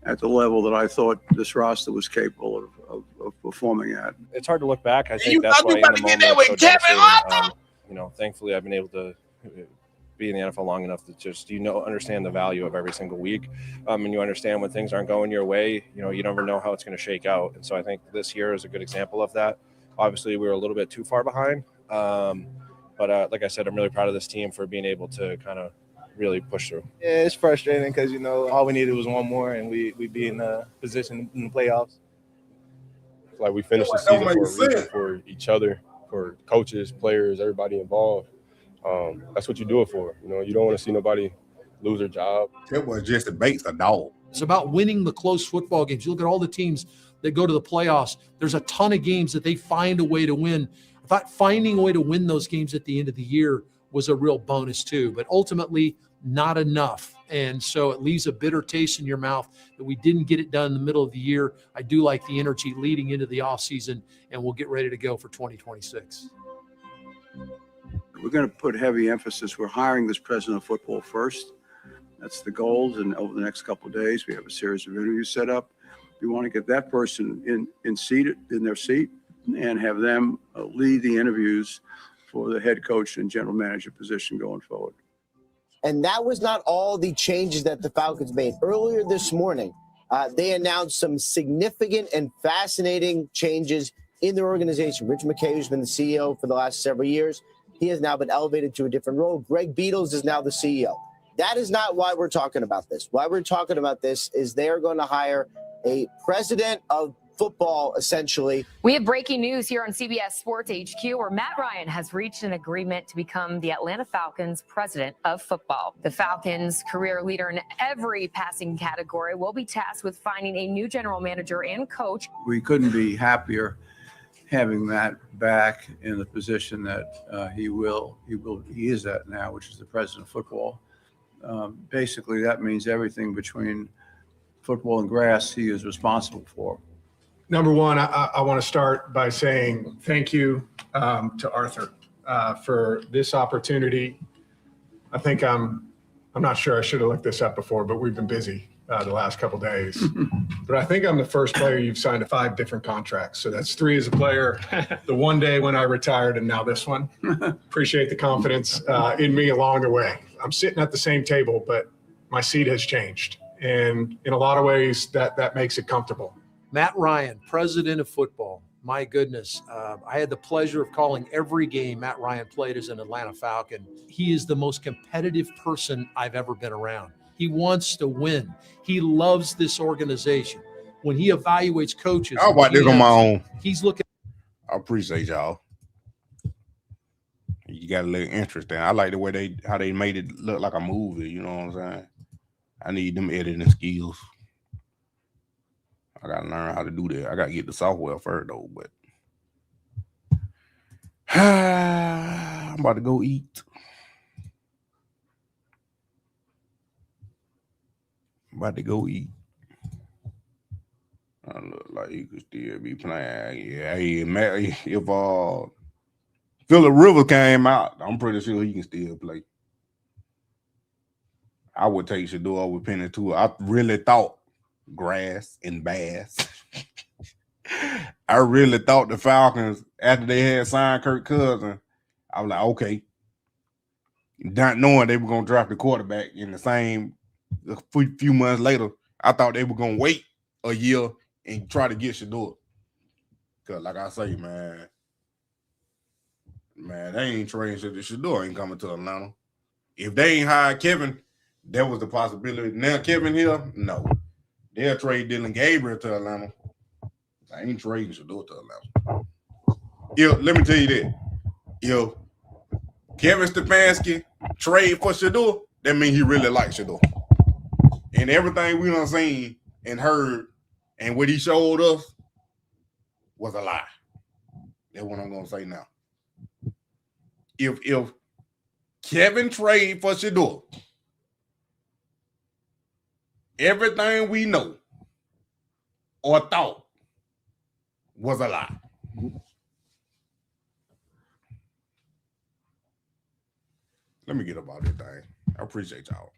at the level that I thought this roster was capable of performing at. It's hard to look back. I think that's why in the moment, so devastating. Thankfully, I've been able to be in the NFL long enough to just understand the value of every single week, and you understand when things aren't going your way. You never know how it's going to shake out, and so I think this year is a good example of that. Obviously, we were a little bit too far behind, but like I said, I'm really proud of this team for being able to kind of really push through. Yeah, it's frustrating because all we needed was one more, and we'd be in a position in the playoffs. Like, we finished the season for a reason, for each other, for coaches, players, everybody involved. That's what you do it for. You don't want to see nobody lose their job. That was just a base, a dog. It's about winning the close football games. You look at all the teams that go to the playoffs. There's a ton of games that they find a way to win. I thought finding a way to win those games at the end of the year was a real bonus too, but ultimately not enough. And so it leaves a bitter taste in your mouth that we didn't get it done in the middle of the year. I do like the energy leading into the offseason, and we'll get ready to go for 2026. We're going to put heavy emphasis. We're hiring this president of football first. That's the goal. And over the next couple of days, we have a series of interviews set up. We want to get that person in their seat and have them lead the interviews for the head coach and general manager position going forward. And that was not all the changes that the Falcons made. Earlier this morning, they announced some significant and fascinating changes in their organization. Rich McKay, who's been the CEO for the last several years, He has now been elevated to a different role. Greg Beatles is now the CEO. That is not why we're talking about this. Why we're talking about this is they're going to hire a president of football, essentially. We have breaking news here on CBS Sports HQ, where Matt Ryan has reached an agreement to become the Atlanta Falcons president of football. The Falcons' career leader in every passing category will be tasked with finding a new general manager and coach. We couldn't be happier having Matt back in the position that he is at now, which is the president of football. Basically, that means everything between football and grass he is responsible for. Number one, I want to start by saying thank you to Arthur for this opportunity. I think I'm not sure, I should have looked this up before, but we've been busy the last couple days. But I think I'm the first player you've signed to 5 different contracts. So that's 3 as a player, the one day when I retired, and now this one. Appreciate the confidence in me along the way. I'm sitting at the same table, but my seat has changed. And in a lot of ways, that makes it comfortable. Matt Ryan, president of football. My goodness. I had the pleasure of calling every game Matt Ryan played as an Atlanta Falcon. He is the most competitive person I've ever been around. He wants to win. He loves this organization. When he evaluates coaches, I'll watch this on my own. He's looking. I appreciate y'all. You got a little interesting. I like the way how they made it look like a movie. You know what I'm saying? I need them editing skills. I gotta learn how to do that. I gotta get the software first though, but I'm about to go eat. I look like he could still be playing. Yeah, if Phillip Rivers came out, I'm pretty sure he can still play. I would take Shedeur over Penny too. I really thought grass and bass. I really thought the Falcons, after they had signed Kirk Cousins, I was like, okay. Not knowing they were going to draft the quarterback in the same few months later, I thought they were going to wait a year and try to get Shedeur. Because like I say, man, they ain't trading Shedeur ain't coming to Atlanta. If they ain't hired Kevin, there was the possibility. Now Kevin here, no. They'll trade Dylan Gabriel to Atlanta. I ain't trading Shedeur to Atlanta. Let me tell you that. If Kevin Stefanski trade for Shedeur, that means he really likes Shedeur. And everything we done seen and heard and what he showed us was a lie. That's what I'm gonna say now. If Kevin trade for Shedeur, everything we know or thought was a lie. Let me get about this thing. I appreciate y'all.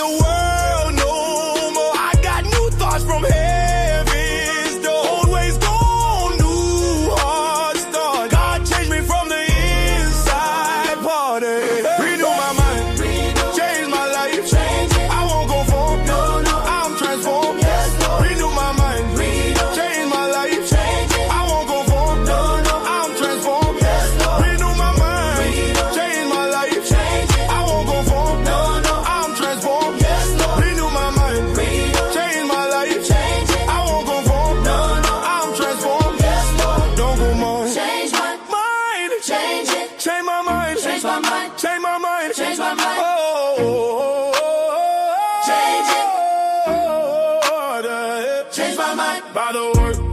the world no more. I got new thoughts from heavens. The old ways gone, new heart start. God changed me from the inside. Party. Renew my mind. Change my life. I won't go for. I'm transformed. Renew my mind. Change my life. I won't go for. I'm transformed. Renew my mind. Change my life. I won't go for. I'm transformed. Renew my mind. Change my life. I won't go for. I'm transformed. Don't go more. Change my mind. Change it. Change my mind. Change my mind. Change my mind. Change my mind. Change it. Change my mind. By the word.